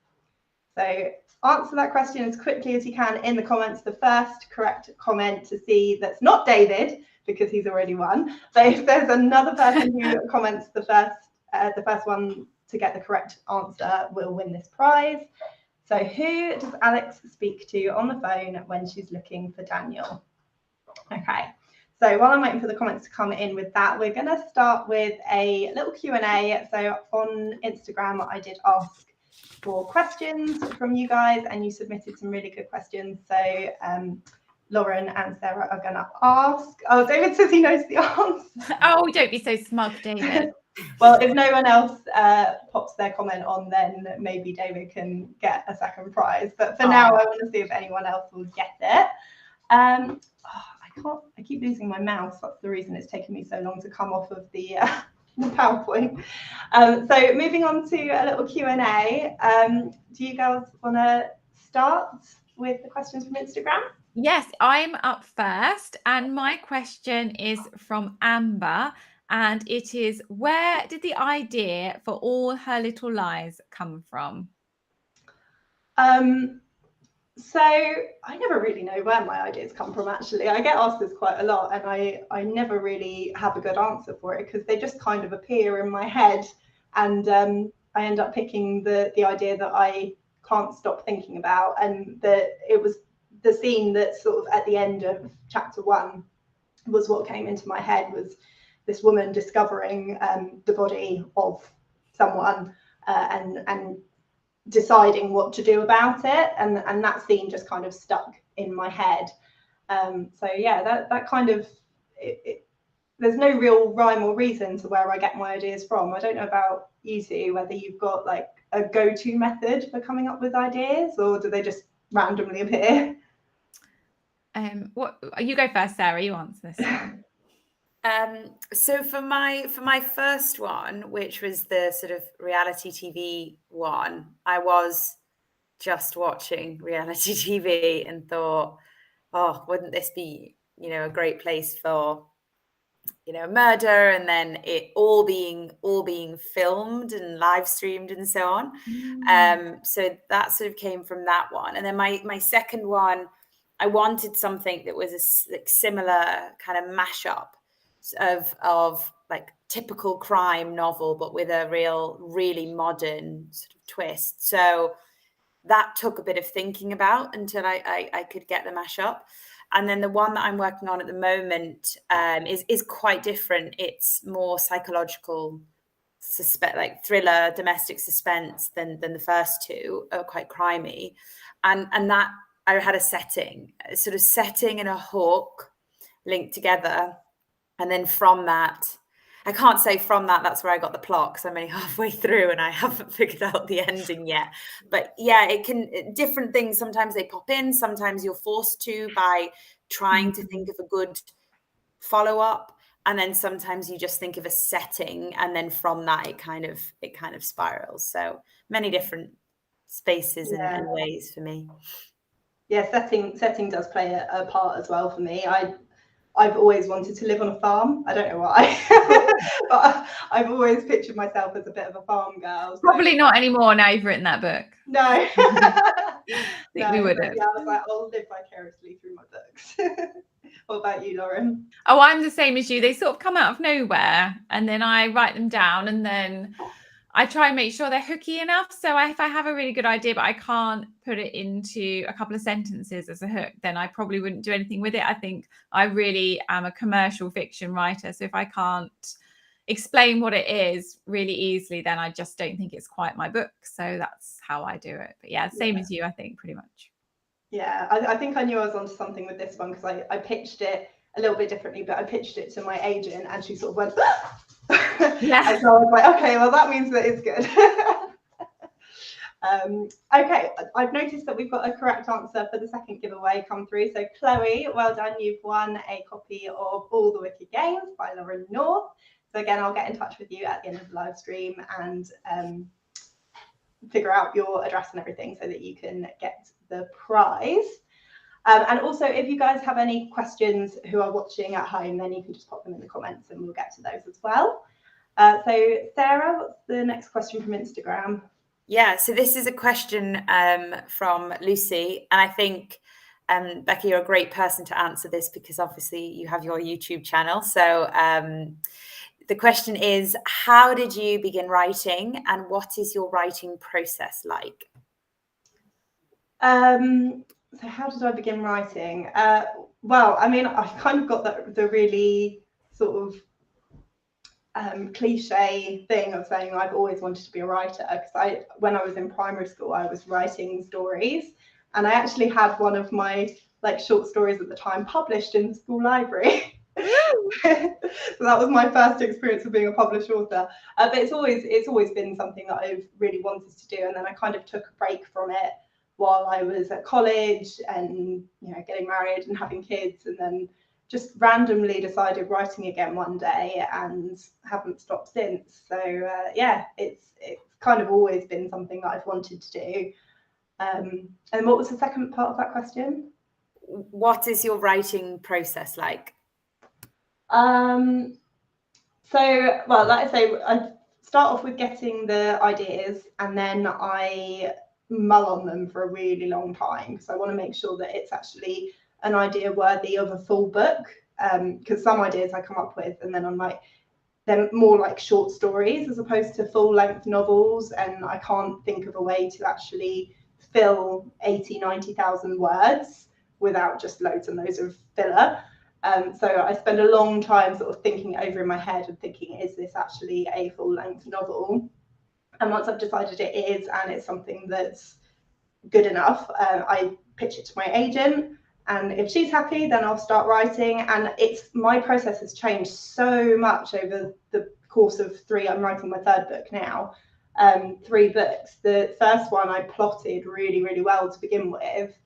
So answer that question as quickly as you can in the comments. The first correct comment to see that's not David, because he's already won. But if there's another person who comments the first one to get the correct answer will win this prize. So who does Alex speak to on the phone when she's looking for Daniel? Okay. So while I'm waiting for the comments to come in with that, we're going to start with a little Q&A. So on Instagram, I did ask for questions from you guys, and you submitted some really good questions. So Lauren and Sarah are going to ask. Oh, David says he knows the answer. Oh, don't be so smug, David. Well, if no one else pops their comment on, then maybe David can get a second prize. But for now, I want to see if anyone else will get it. I keep losing my mouse. That's the reason it's taken me so long to come off of the PowerPoint. So moving on to a little Q&A. Do you guys want to start with the questions from Instagram? Yes, I'm up first. And my question is from Amber. And it is, where did the idea for All Her Little Lies come from? So I never really know where my ideas come from, actually. I get asked this quite a lot, and I never really have a good answer for it, because they just kind of appear in my head, and I end up picking the idea that I can't stop thinking about. And that it was the scene that sort of at the end of chapter 1 was what came into my head, was this woman discovering the body of someone and deciding what to do about it, and that scene just kind of stuck in my head. So yeah, that kind of there's no real rhyme or reason to where I get my ideas from. I don't know about you two, whether you've got like a go-to method for coming up with ideas, or do they just randomly appear? What you go first, Sarah, you answer this. So for my first one, which was the sort of reality TV one, I was just watching reality TV and thought, oh, wouldn't this be, a great place for, murder, and then it all being filmed and live streamed and so on. So that sort of came from that one. And then my second one, I wanted something that was a similar kind of mashup of like typical crime novel, but with a really modern sort of twist. So that took a bit of thinking about until I could get the mashup. And then the one that I'm working on at the moment is quite different. It's more psychological, like thriller, domestic suspense than the first two, are quite crimey. And that I had a setting and a hook linked together. And then from that, I can't say from that, that's where I got the plot, because I'm only halfway through and I haven't figured out the ending yet. But yeah, different things, sometimes they pop in, sometimes you're forced to by trying to think of a good follow-up. And then sometimes you just think of a setting, and then from that, it kind of spirals. So many different spaces and ways for me. Yeah, setting does play a part as well for me. I've always wanted to live on a farm. I don't know why, but I've always pictured myself as a bit of a farm girl. So. Probably not anymore now you've written that book. No. I think we wouldn't. Yeah, I was like, I'll live vicariously through my books. What about you, Lauren? Oh, I'm the same as you. They sort of come out of nowhere, and then I write them down, and then I try and make sure they're hooky enough. So if I have a really good idea, but I can't put it into a couple of sentences as a hook, then I probably wouldn't do anything with it. I think I really am a commercial fiction writer. So if I can't explain what it is really easily, then I just don't think it's quite my book. So that's how I do it. But yeah, same as you, I think, pretty much. Yeah, I think I knew I was onto something with this one, because I pitched it a little bit differently, but I pitched it to my agent, and she sort of went, yeah. And so I was like, okay, well, that means that it's good. Okay, I've noticed that we've got a correct answer for the second giveaway come through. So Chloe, well done, you've won a copy of All the Wicked Games by Lauren North. So again, I'll get in touch with you at the end of the live stream and figure out your address and everything so that you can get the prize. And also, if you guys have any questions who are watching at home, then you can just pop them in the comments and we'll get to those as well. So Sarah, what's the next question from Instagram? Yeah, so this is a question from Lucy, and I think Becky, you're a great person to answer this because obviously you have your YouTube channel. So the question is, how did you begin writing, and what is your writing process like? So how did I begin writing? Well, I mean, I've kind of got the really sort of cliche thing of saying I've always wanted to be a writer, because when I was in primary school, I was writing stories, and I actually had one of my short stories at the time published in the school library. So that was my first experience of being a published author. But it's always been something that I've really wanted to do, and then I kind of took a break from it while I was at college and getting married and having kids, and then just randomly decided writing again one day and haven't stopped since. So yeah, it's kind of always been something that I've wanted to do. And what was the second part of that question? What is your writing process like? So, well, like I say, I start off with getting the ideas, and then I mull on them for a really long time, because I want to make sure that it's actually an idea worthy of a full book. Because some ideas I come up with, and then I'm like, they're more like short stories as opposed to full-length novels, and I can't think of a way to actually fill 90,000 words without just loads and loads of filler. So I spend a long time sort of thinking over in my head and thinking, is this actually a full-length novel? And once I've decided it is, and it's something that's good enough, I pitch it to my agent, and if she's happy, then I'll start writing. And my process has changed so much over the course of I'm writing my third book now, 3 books. The first one I plotted really, really well to begin with,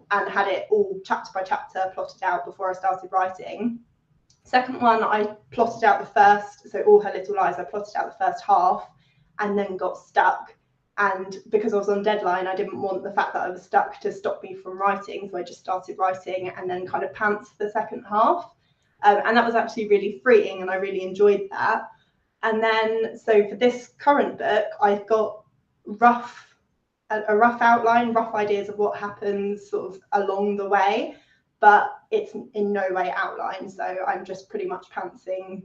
and had it all chapter by chapter plotted out before I started writing. Second one, I plotted out the first, so All Her Little Lies, I plotted out the first half and then got stuck. And because I was on deadline, I didn't want the fact that I was stuck to stop me from writing. So I just started writing and then kind of pantsed the second half. And that was actually really freeing, and I really enjoyed that. And then, so for this current book, I've got a rough outline, rough ideas of what happens sort of along the way, but it's in no way outlined. So I'm just pretty much pantsing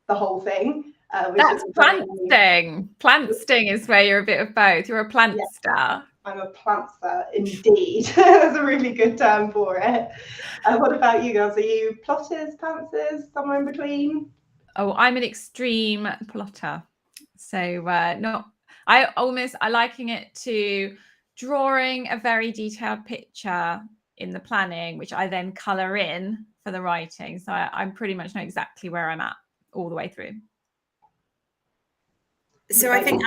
the whole thing. That's plantsting. Plantsting is where you're a bit of both. You're a plantster. Yeah, I'm a plantster indeed. That's a really good term for it. What about you girls? Are you plotters, pantsers, somewhere in between? Oh, I'm an extreme plotter. So I liking it to drawing a very detailed picture in the planning, which I then colour in for the writing. So I pretty much know exactly where I'm at all the way through. So I think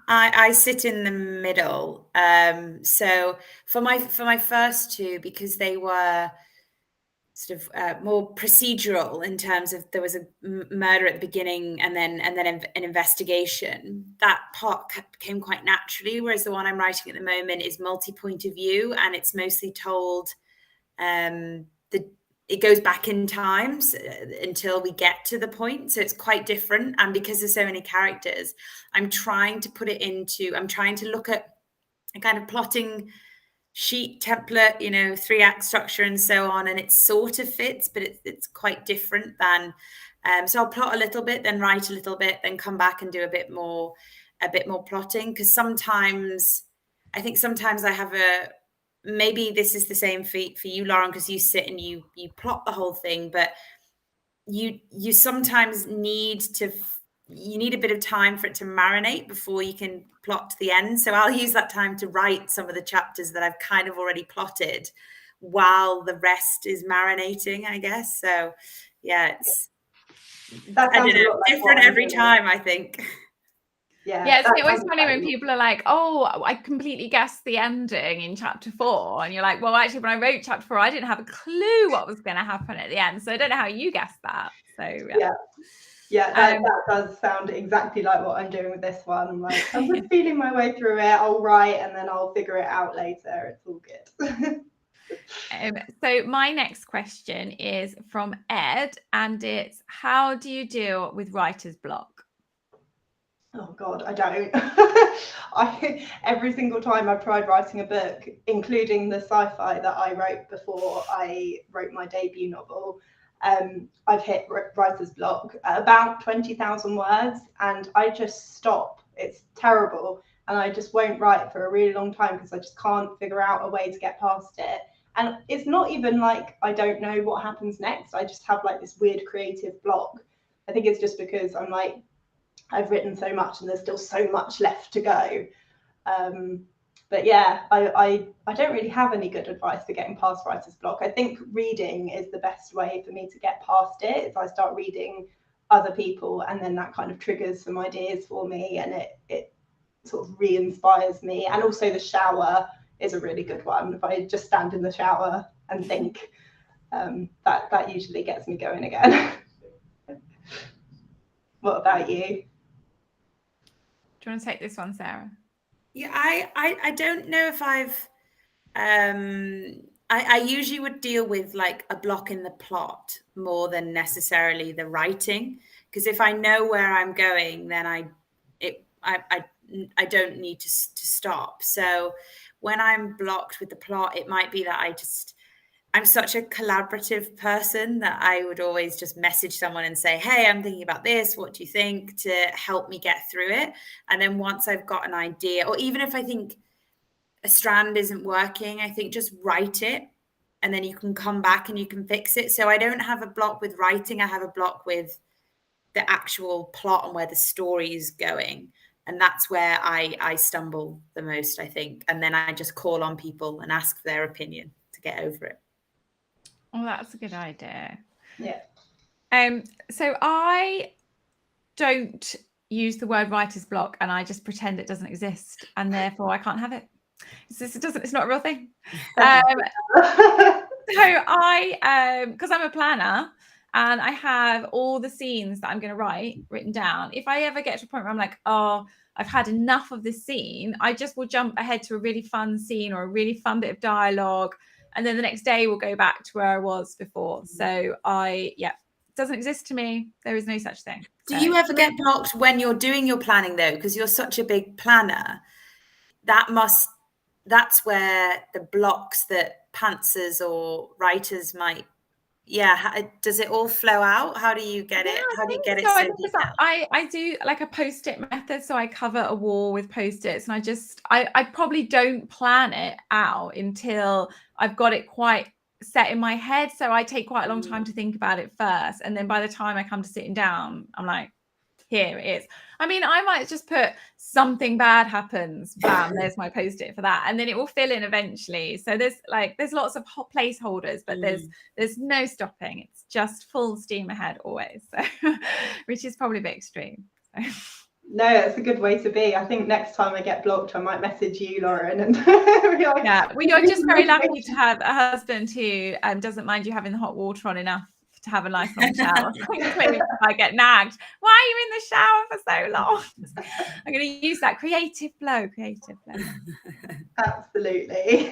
I sit in the middle. So for my first 2, because they were sort of more procedural in terms of there was a murder at the beginning and then an investigation, that part came quite naturally, whereas the one I'm writing at the moment is multi-point of view, and it's mostly told it goes back in time until we get to the point, so it's quite different. And because there's so many characters, I'm trying to look at a kind of plotting sheet template, 3-act structure and so on, and it sort of fits, but it's quite different than so I'll plot a little bit, then write a little bit, then come back and do a bit more plotting, because sometimes I have maybe this is the same for you, Lauren, because you sit and you plot the whole thing, but you sometimes need a bit of time for it to marinate before you can plot to the end. So I'll use that time to write some of the chapters that I've kind of already plotted while the rest is marinating, I guess. So yeah, I don't know, different every time, I think. Yeah, it's always funny when people are like, oh, I completely guessed the ending in chapter 4. And you're like, well, actually, when I wrote chapter 4, I didn't have a clue what was going to happen at the end. So I don't know how you guessed that. So yeah, that does sound exactly like what I'm doing with this one. I'm like, I'm just feeling my way through it. I'll write and then I'll figure it out later. It's all good. So my next question is from Ed, and it's, how do you deal with writer's block? Oh God, I don't. Every single time I've tried writing a book, including the sci-fi that I wrote before I wrote my debut novel, I've hit writer's block at about 20,000 words, and I just stop. It's terrible, and I just won't write for a really long time because I just can't figure out a way to get past it. And it's not even like I don't know what happens next. I just have like this weird creative block. I think it's just because I'm like, I've written so much and there's still so much left to go. But yeah, I don't really have any good advice for getting past writer's block. I think reading is the best way for me to get past it. Is I start reading other people, and then that kind of triggers some ideas for me, and it sort of re-inspires me. And also the shower is a really good one. If I just stand in the shower and think, that usually gets me going again. What about you? Do you want to take this one, Sarah? Yeah, I don't know if I've I usually would deal with like a block in the plot more than necessarily the writing, because if I know where I'm going, then I don't need to stop. So when I'm blocked with the plot, it might be that I'm such a collaborative person that I would always just message someone and say, hey, I'm thinking about this. What do you think, to help me get through it? And then once I've got an idea, or even if I think a strand isn't working, I think just write it, and then you can come back and you can fix it. So I don't have a block with writing. I have a block with the actual plot and where the story is going. And that's where I stumble the most, I think. And then I just call on people and ask their opinion to get over it. Oh, that's a good idea. Yeah. So I don't use the word writer's block, and I just pretend it doesn't exist, and therefore I can't have it. It's not a real thing. So I, because I'm a planner and I have all the scenes that I'm going to write written down. If I ever get to a point where I'm like, oh, I've had enough of this scene, I just will jump ahead to a really fun scene or a really fun bit of dialogue. And then the next day we'll go back to where I was before. So it doesn't exist to me. There is no such thing. Do you ever get blocked when you're doing your planning though? Because you're such a big planner. That's where the blocks that pantsers or writers might, does it all flow out? How do you get it? How do you get it so detailed? I do like a post-it method. So I cover a wall with post-its, and I probably don't plan it out until I've got it quite set in my head. So I take quite a long time to think about it first. And then by the time I come to sitting down, I'm like, here it is. I mean, I might just put something bad happens. Bam, there's my post-it for that. And then it will fill in eventually. So there's lots of hot placeholders, but there's no stopping. It's just full steam ahead always. So, which is probably a bit extreme. So. No, that's a good way to be. I think next time I get blocked, I might message you, Lauren, and be like, yeah, well, you're just very lucky to have a husband who doesn't mind you having the hot water on enough to have a nice long shower. I get nagged. Why are you in the shower for so long? I'm going to use that creative flow. Absolutely.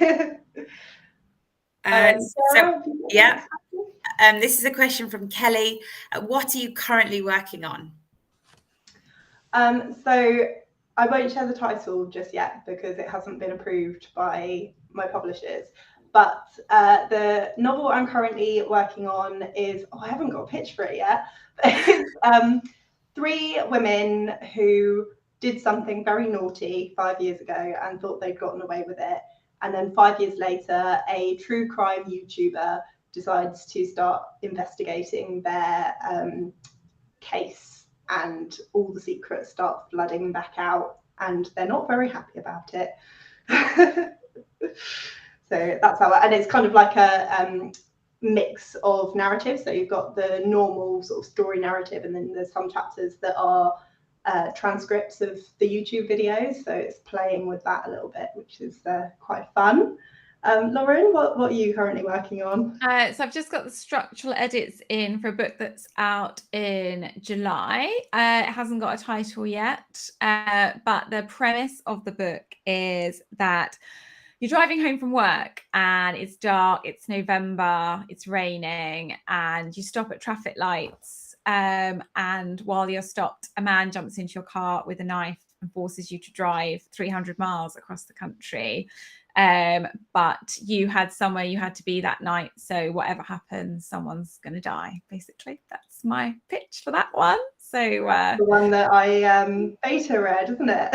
This is a question from Kelly. What are you currently working on? So I won't share the title just yet because it hasn't been approved by my publishers. But the novel I'm currently working on is, I haven't got a pitch for it yet. It's 3 women who did something very naughty 5 years ago and thought they'd gotten away with it. And then 5 years later, a true crime YouTuber decides to start investigating their case, and all the secrets start flooding back out, and they're not very happy about it. So that's how, and it's kind of like a mix of narratives. So you've got the normal sort of story narrative, and then there's some chapters that are transcripts of the YouTube videos. So it's playing with that a little bit, which is quite fun. Lauren, what are you currently working on? So I've just got the structural edits in for a book that's out in July. It hasn't got a title yet, but the premise of the book is that you're driving home from work and it's dark, it's November, it's raining, and you stop at traffic lights and while you're stopped, a man jumps into your car with a knife and forces you to drive 300 miles across the country. But you had somewhere you had to be that night, so whatever happens, someone's going to die. Basically, that's my pitch for that one. So the one that I beta read, isn't it?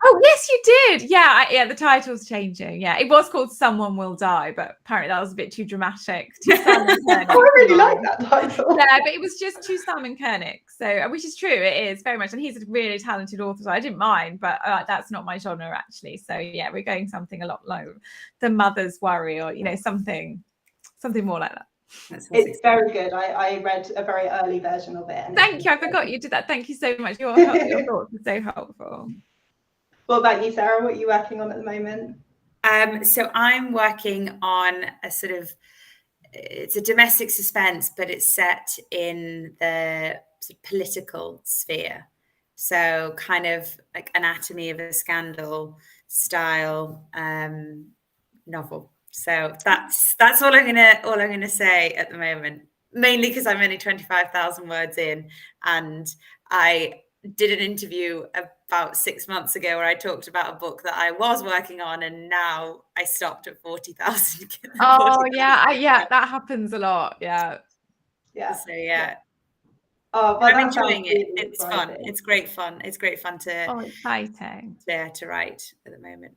Oh yes, you did. Yeah, the title's changing. Yeah, it was called "Someone Will Die," but apparently that was a bit too dramatic. I really like that title. Yeah, but it was just too Simon Koenig. So, which is true, it is very much, and he's a really talented author. So I didn't mind, but that's not my genre actually. So yeah, we're going something a lot like The Mother's Worry, or something more like that. It's very good. I read a very early version of it. Thank you. I forgot you did that. Thank you so much. Your thoughts are so helpful. What about you, Sarah? What are you working on at the moment? So I'm working on it's a domestic suspense, but it's set in the sort of political sphere. So kind of like Anatomy of a Scandal style novel. So that's all I'm gonna say at the moment. Mainly because I'm only 25,000 words in, and I did an interview about 6 months ago where I talked about a book that I was working on, and now I stopped at 40,000. Oh yeah, that happens a lot. Yeah. So yeah. Oh, I'm enjoying it. It's fun. It's great fun. It's great fun to exciting. To write at the moment.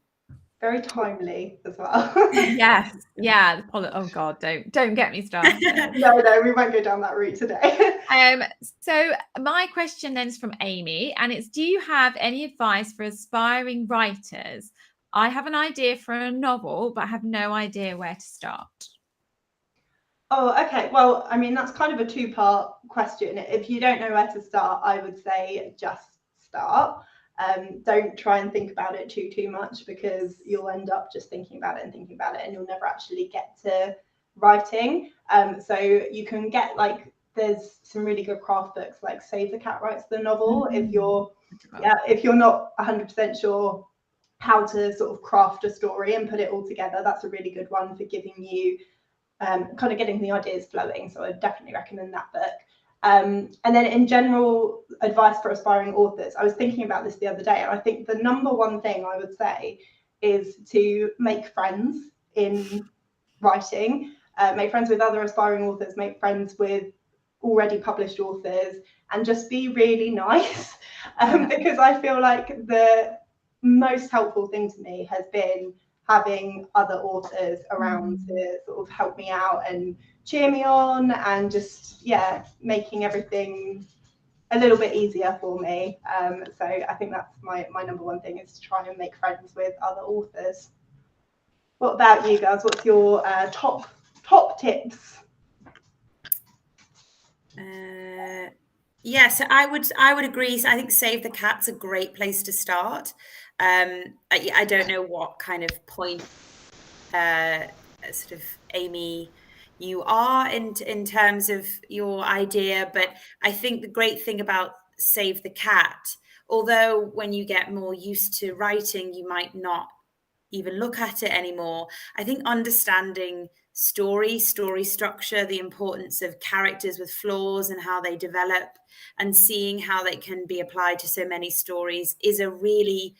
Very timely as well. Yes, yeah. Oh God, don't get me started. No, we won't go down that route today. So my question then is from Amy, and it's: do you have any advice for aspiring writers? I have an idea for a novel, but I have no idea where to start. Oh, okay. Well, I mean, that's kind of a two-part question. If you don't know where to start, I would say just start. Don't try and think about it too much, because you'll end up just thinking about it, and you'll never actually get to writing. So you can get there's some really good craft books like Save the Cat Writes the Novel. If you're not 100% sure how to sort of craft a story and put it all together, that's a really good one for giving you kind of getting the ideas flowing. So I definitely recommend that book. And then in general, advice for aspiring authors. I was thinking about this the other day, and I think the number one thing I would say is to make friends in writing, make friends with other aspiring authors, make friends with already published authors, and just be really nice. Because I feel like the most helpful thing to me has been having other authors around to sort of help me out and cheer me on, and just making everything a little bit easier for me. So I think that's my number one thing, is to try and make friends with other authors. What about you guys? What's your top tips? So I would agree. So I think Save the Cat's a great place to start. I don't know what kind of point sort of Amy you are in terms of your idea, but I think the great thing about Save the Cat, although when you get more used to writing you might not even look at it anymore, I think understanding story structure, the importance of characters with flaws and how they develop, and seeing how they can be applied to so many stories is a really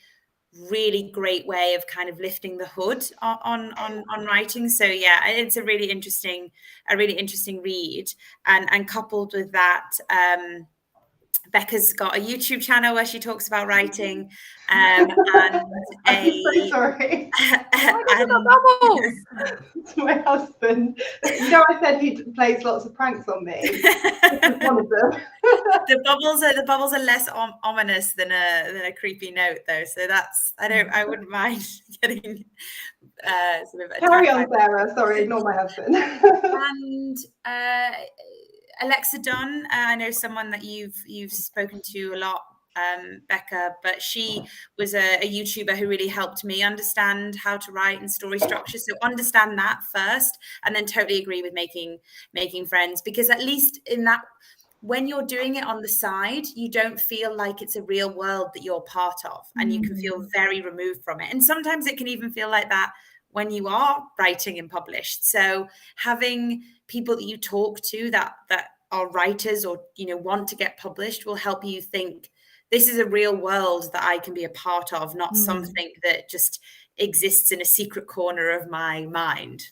great way of kind of lifting the hood on writing. So yeah, it's a really interesting read, and coupled with that, Becca's got a YouTube channel where she talks about writing, and I'm so sorry. It's my husband. I said he plays lots of pranks on me. This is one of them. The bubbles are less ominous than a creepy note, though. So that's I wouldn't mind getting sort of. Carry on, Sarah. Sorry, ignore my husband. And Alexa Dunn, I know someone that you've spoken to a lot, Becca, but she was a YouTuber who really helped me understand how to write and story structure. So understand that first, and then totally agree with making friends, because at least in that, when you're doing it on the side, you don't feel like it's a real world that you're part of, and you can feel very removed from it. And sometimes it can even feel like that when you are writing and published. So having people that you talk to that are writers or, you know, want to get published will help you think, this is a real world that I can be a part of, not something that just exists in a secret corner of my mind.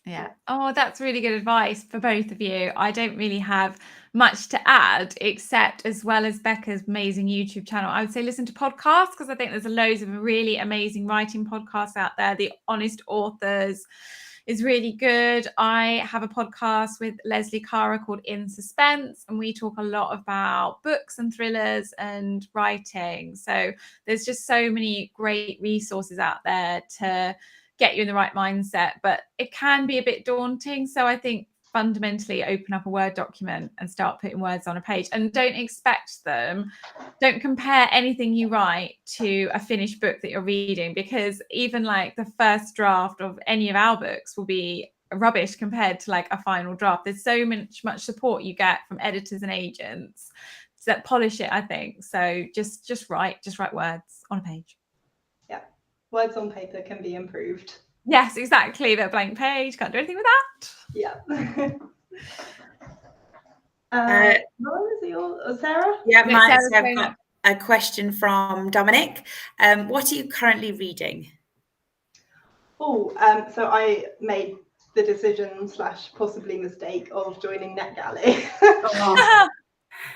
Yeah. Oh, that's really good advice for both of you. I don't really have much to add, except as well as Becca's amazing YouTube channel, I would say listen to podcasts, because I think there's loads of really amazing writing podcasts out there. The Honest Authors is really good. I have a podcast with Leslie Cara called In Suspense, and we talk a lot about books and thrillers and writing. So there's just so many great resources out there to get you in the right mindset, but it can be a bit daunting. So I think fundamentally open up a Word document and start putting words on a page, and don't compare anything you write to a finished book that you're reading, because even like the first draft of any of our books will be rubbish compared to like a final draft. There's so much support you get from editors and agents that polish it, I think. So just write words on a page. Yeah, words on paper can be improved. Yes, exactly. That blank page, can't do anything with that. Yeah. Is it yours, Sarah? Yeah, No, mine. Sarah's So I've going got up. a question from Dominic. What are you currently reading? So I made the decision / possibly mistake of joining NetGalley.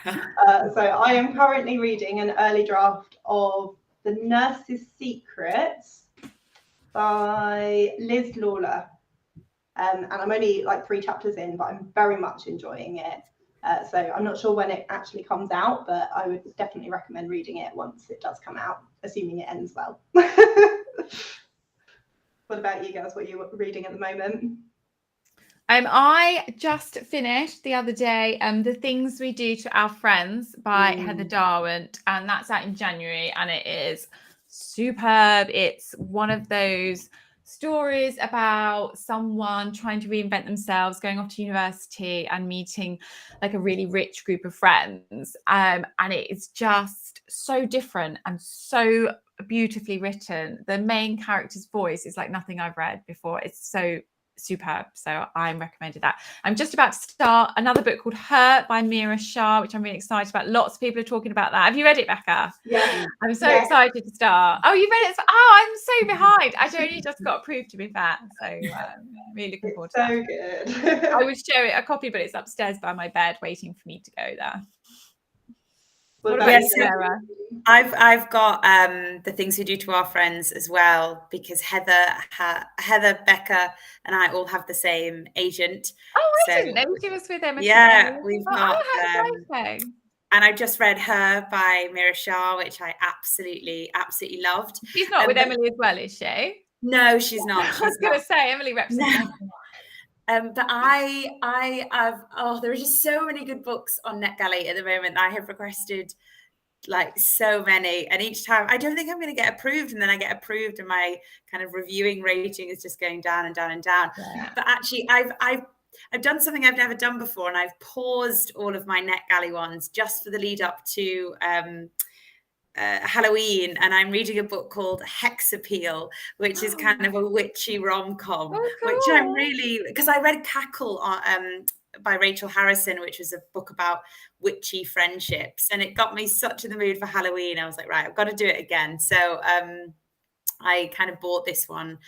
So I am currently reading an early draft of The Nurse's Secrets by Liz Lawler. And I'm only like 3 chapters in, but I'm very much enjoying it. So I'm not sure when it actually comes out, but I would definitely recommend reading it once it does come out, assuming it ends well. What about you guys? What are you reading at the moment? I just finished the other day The Things We Do to Our Friends by Heather Darwent, and that's out in January, and it is superb. It's one of those stories about someone trying to reinvent themselves, going off to university and meeting like a really rich group of friends, and it is just so different and so beautifully written. The main character's voice is like nothing I've read before. It's so superb. So I'm recommended that. I'm just about to start another book called Her by Mira Shah, which I'm really excited about. Lots of people are talking about that. Have you read it, Becca? Yeah. I'm so excited to start. Oh, you read it? I'm so behind. I only just got approved, to be fair. So really looking forward to that. So good. I would share it a copy, but it's upstairs by my bed waiting for me to go there. What about you, Sarah? I've got The Things We Do to Our Friends as well, because Heather, Becca, and I all have the same agent. Oh, I didn't know she was with Emma. Yeah, we've got. And I just read Her by Mira Shah, which I absolutely loved. She's not with Emily as well, is she? No, she's not. I was going to say Emily represents. But I have, there are just so many good books on NetGalley at the moment. I have requested like so many, and each time I don't think I'm going to get approved, and then I get approved and my kind of reviewing rating is just going down and down and down. Yeah. But actually I've done something I've never done before, and I've paused all of my NetGalley ones just for the lead up to Halloween, and I'm reading a book called Hex Appeal, which is kind of a witchy rom-com, which I'm really, because I read Cackle by Rachel Harrison, which was a book about witchy friendships, and it got me such in the mood for Halloween. I was like, right, I've got to do it again. So I kind of bought this one,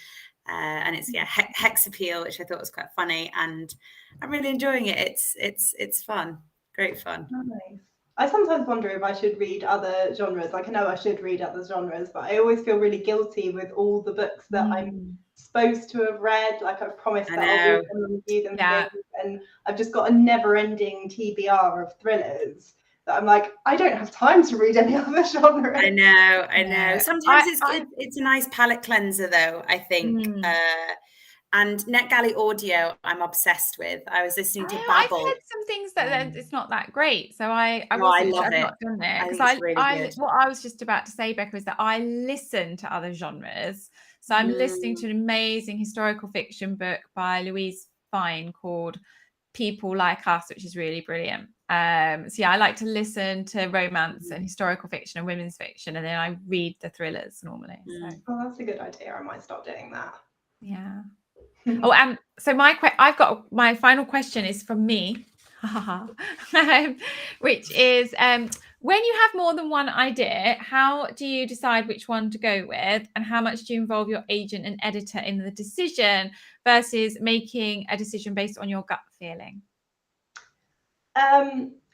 and it's Hex Appeal, which I thought was quite funny, and I'm really enjoying it. It's fun, great fun. Nice. I sometimes wonder if I should read other genres. Like, I know I should read other genres, but I always feel really guilty with all the books that I'm supposed to have read. Like, I've promised that I'll read them and review them, and I've just got a never-ending TBR of thrillers that I'm like, I don't have time to read any other genre. I know. Sometimes it's a nice palate cleanser, though, I think. And NetGalley audio, I'm obsessed with. I was listening to Babel. I've heard some things that it's not that great, so I've not done it, because what I was just about to say, Becca, is that I listen to other genres. So I'm listening to an amazing historical fiction book by Louise Fine called People Like Us, which is really brilliant. So yeah, I like to listen to romance and historical fiction and women's fiction, and then I read the thrillers normally. So. Oh, that's a good idea. I might start doing that. Yeah. So I've got my final question is from me. Which is when you have more than one idea, how do you decide which one to go with, and how much do you involve your agent and editor in the decision versus making a decision based on your gut feeling?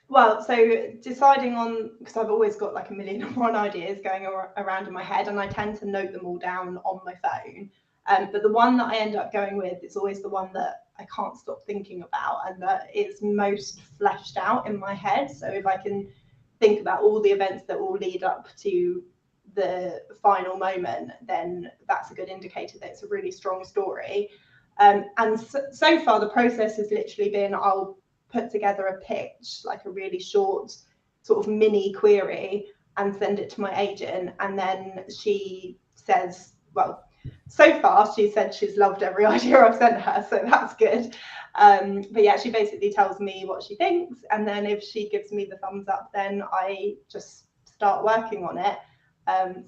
Well, so deciding on, because I've always got like a million and one ideas going around in my head, and I tend to note them all down on my phone. But the one that I end up going with is always the one that I can't stop thinking about, and that is most fleshed out in my head. So if I can think about all the events that will lead up to the final moment, then that's a good indicator that it's a really strong story. And so far, the process has literally been, I'll put together a pitch, like a really short sort of mini query, and send it to my agent. And then she says, well, so far she said she's loved every idea I've sent her, so that's good. But yeah, she basically tells me what she thinks, and then if she gives me the thumbs up, then I just start working on it.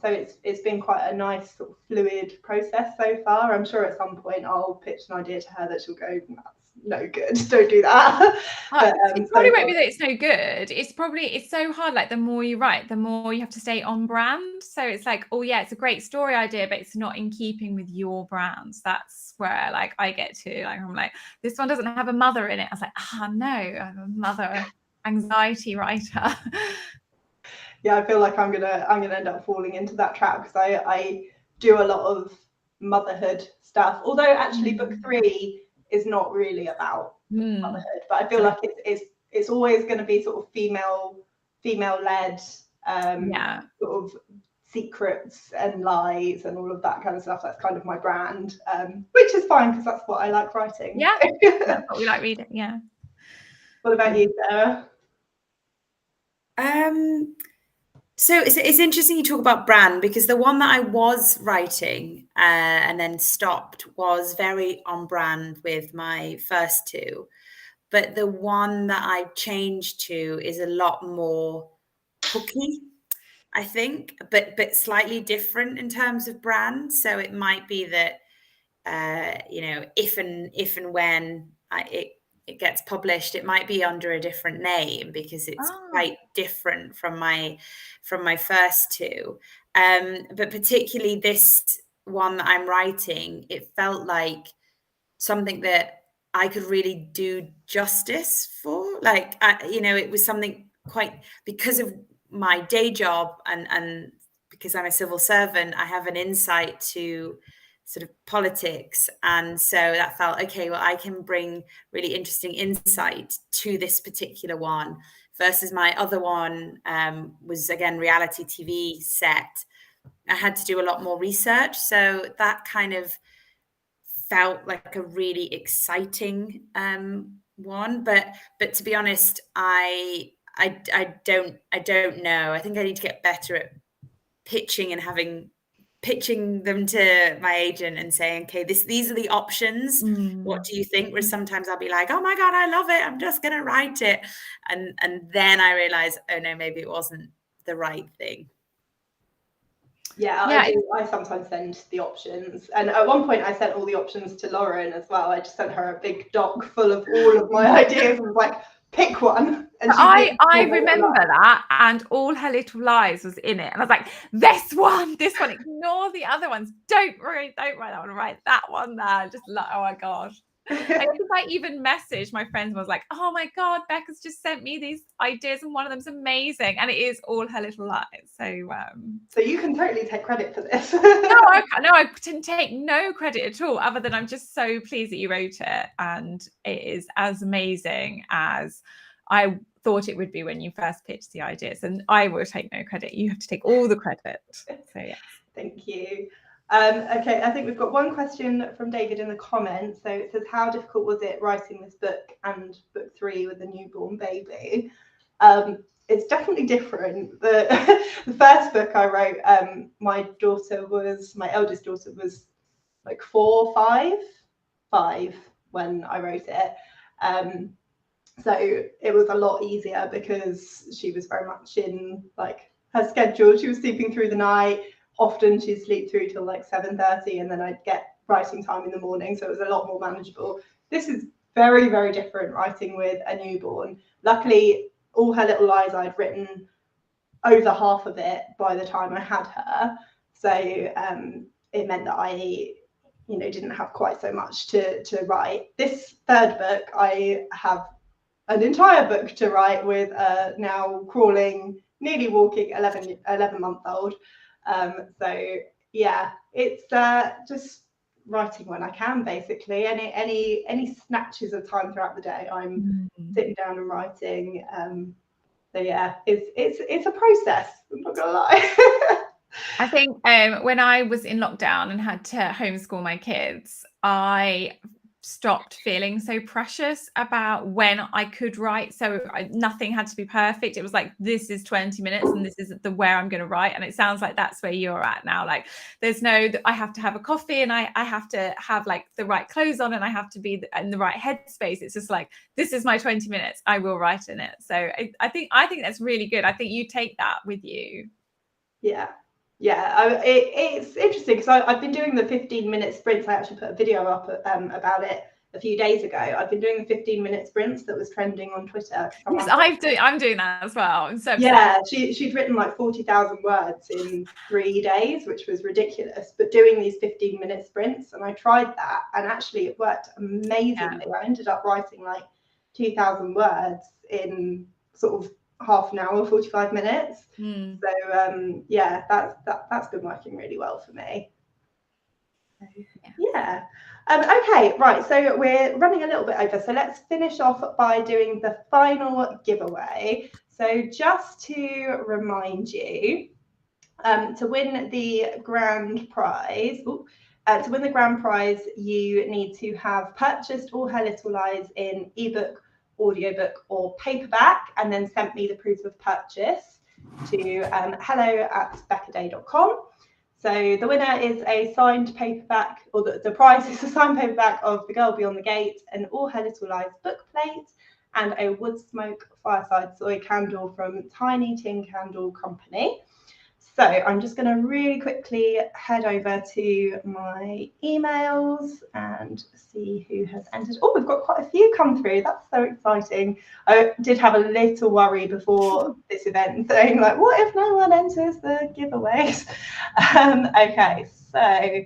So it's been quite a nice sort of fluid process so far. I'm sure at some point I'll pitch an idea to her that she'll go, that's no good, don't do that. But, it probably won't be that it's no good. It's so hard. Like the more you write, the more you have to stay on brand. So it's like, oh yeah, it's a great story idea, but it's not in keeping with your brands. That's where like I get to, like, I'm like, this one doesn't have a mother in it. I was like, no, I'm a mother anxiety writer. Yeah, I feel like I'm gonna end up falling into that trap, because I do a lot of motherhood stuff. Although actually book 3 is not really about motherhood, but I feel like it's always going to be sort of female led, sort of secrets and lies and all of that kind of stuff. That's kind of my brand, which is fine because that's what I like writing. Yeah, that's what we like reading. Yeah. What about you, Sarah? So it's interesting you talk about brand, because the one that I was writing and then stopped was very on brand with my first 2. But the one that I changed to is a lot more hooky, I think, but slightly different in terms of brand. So it might be that, if and when it gets published, it might be under a different name, because it's quite different from my first 2. But particularly this one that I'm writing, it felt like something that I could really do justice for. Like, it was something quite, because of my day job and because I'm a civil servant, I have an insight to sort of politics. And so that felt, okay, well, I can bring really interesting insight to this particular one, versus my other one was, again, reality TV set. I had to do a lot more research. So that kind of felt like a really exciting one. But to be honest, I don't know. I think I need to get better at pitching them to my agent and saying, okay, these are the options. What do you think? Where sometimes I'll be like, oh my God, I love it, I'm just gonna write it. And then I realize, oh no, maybe it wasn't the right thing. Yeah, I sometimes send the options. And at one point I sent all the options to Lauren as well. I just sent her a big doc full of all of my ideas and was like, pick one. And I remember that, and All Her Little Lies was in it, and I was like, this one, ignore the other ones, don't write that one, write that one there. Just like, oh my gosh. I think I even messaged my friends and was like, oh my God, Becca's just sent me these ideas and one of them's amazing, and it is All Her Little Lies. So you can totally take credit for this. No, I can take no credit at all, other than I'm just so pleased that you wrote it, and it is as amazing as I thought it would be when you first pitched the ideas. And I will take no credit. You have to take all the credit. So yeah. Thank you. Okay, I think we've got one question from David in the comments. So it says, how difficult was it writing this book and book 3 with a newborn baby? It's definitely different. The first book I wrote, my eldest daughter was like 4, 5 when I wrote it. So it was a lot easier because she was very much in like her schedule. She was sleeping through the night. Often she'd sleep through till like 7:30, and then I'd get writing time in the morning. So it was a lot more manageable. This is very, very different writing with a newborn. Luckily, All Her Little Lies, I'd written over half of it by the time I had her. So it meant that I, didn't have quite so much to write. This third book, I have an entire book to write with a now crawling, nearly walking 11-month-old. So yeah, it's just writing when I can, basically. Any snatches of time throughout the day, I'm sitting down and writing. So yeah, it's a process. I'm not gonna lie. I think when I was in lockdown and had to homeschool my kids, I stopped feeling so precious about when I could write. So nothing had to be perfect. It was like, this is 20 minutes and this is where I'm going to write. And it sounds like that's where you're at now. Like there's no, I have to have a coffee and I have to have like the right clothes on and I have to be in the right headspace. It's just like, this is my 20 minutes. I will write in it. So I think that's really good. I think you take that with you. Yeah. It's interesting because I've been doing the 15-minute sprints. I actually put a video up about it a few days ago. I've been doing the 15-minute sprints that was trending on Twitter. Yes, I'm doing that as well. So yeah, she'd written like 40,000 words in 3 days, which was ridiculous. But doing these 15-minute sprints, and I tried that, and actually it worked amazingly. Yeah. I ended up writing like 2,000 words in sort of half an hour, 45 minutes. So yeah, that's been working really well for me. Yeah. Okay, right, so we're running a little bit over, so let's finish off by doing the final giveaway. So just to remind you, to win the grand prize, you need to have purchased All Her Little Lies in ebook, audiobook or paperback, and then sent me the proof of purchase to hello@beccaday.com. So the winner is a signed paperback, or the prize is a signed paperback of The Girl Beyond the Gate, an All Her Little Lies book plate, and a wood smoke fireside soy candle from Tiny Tin Candle Company. So I'm just going to really quickly head over to my emails and see who has entered. Oh, we've got quite a few come through. That's so exciting. I did have a little worry before this event, saying like, what if no one enters the giveaways? Okay, so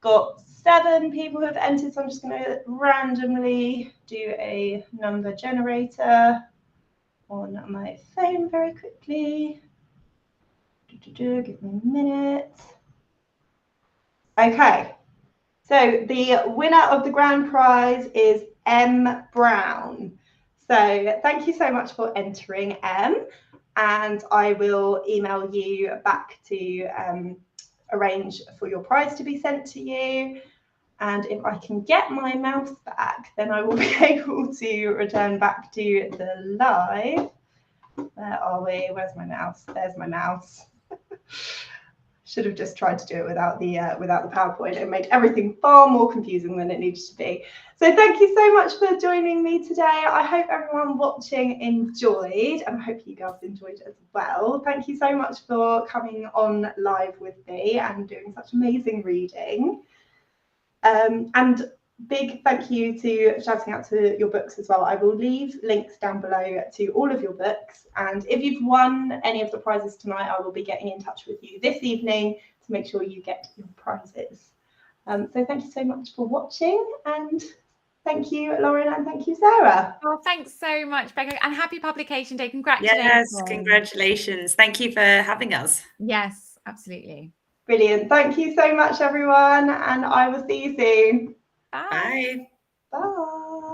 got 7 people who have entered. So I'm just going to randomly do a number generator on my phone very quickly. Give me a minute. Okay, so the winner of the grand prize is M Brown. So thank you so much for entering, M, and I will email you back to arrange for your prize to be sent to you. And if I can get my mouse back, then I will be able to return back to the live. Where are we? Where's my mouse? There's my mouse. Should have just tried to do it without the PowerPoint. It made everything far more confusing than it needed to be. So thank you so much for joining me today. I hope everyone watching enjoyed, and I hope you girls enjoyed as well. Thank you so much for coming on live with me and doing such amazing reading. And big thank you to shouting out to your books as well. I will leave links down below to all of your books, and if you've won any of the prizes tonight, I will be getting in touch with you this evening to make sure you get your prizes. So thank you so much for watching, and thank you, Lauren, and thank you, Sarah. Well, thanks so much, Becca, and happy publication day. Congratulations. Yes, congratulations. Thank you for having us. Yes, absolutely. Brilliant. Thank you so much, everyone, and I will see you soon. Bye. Bye.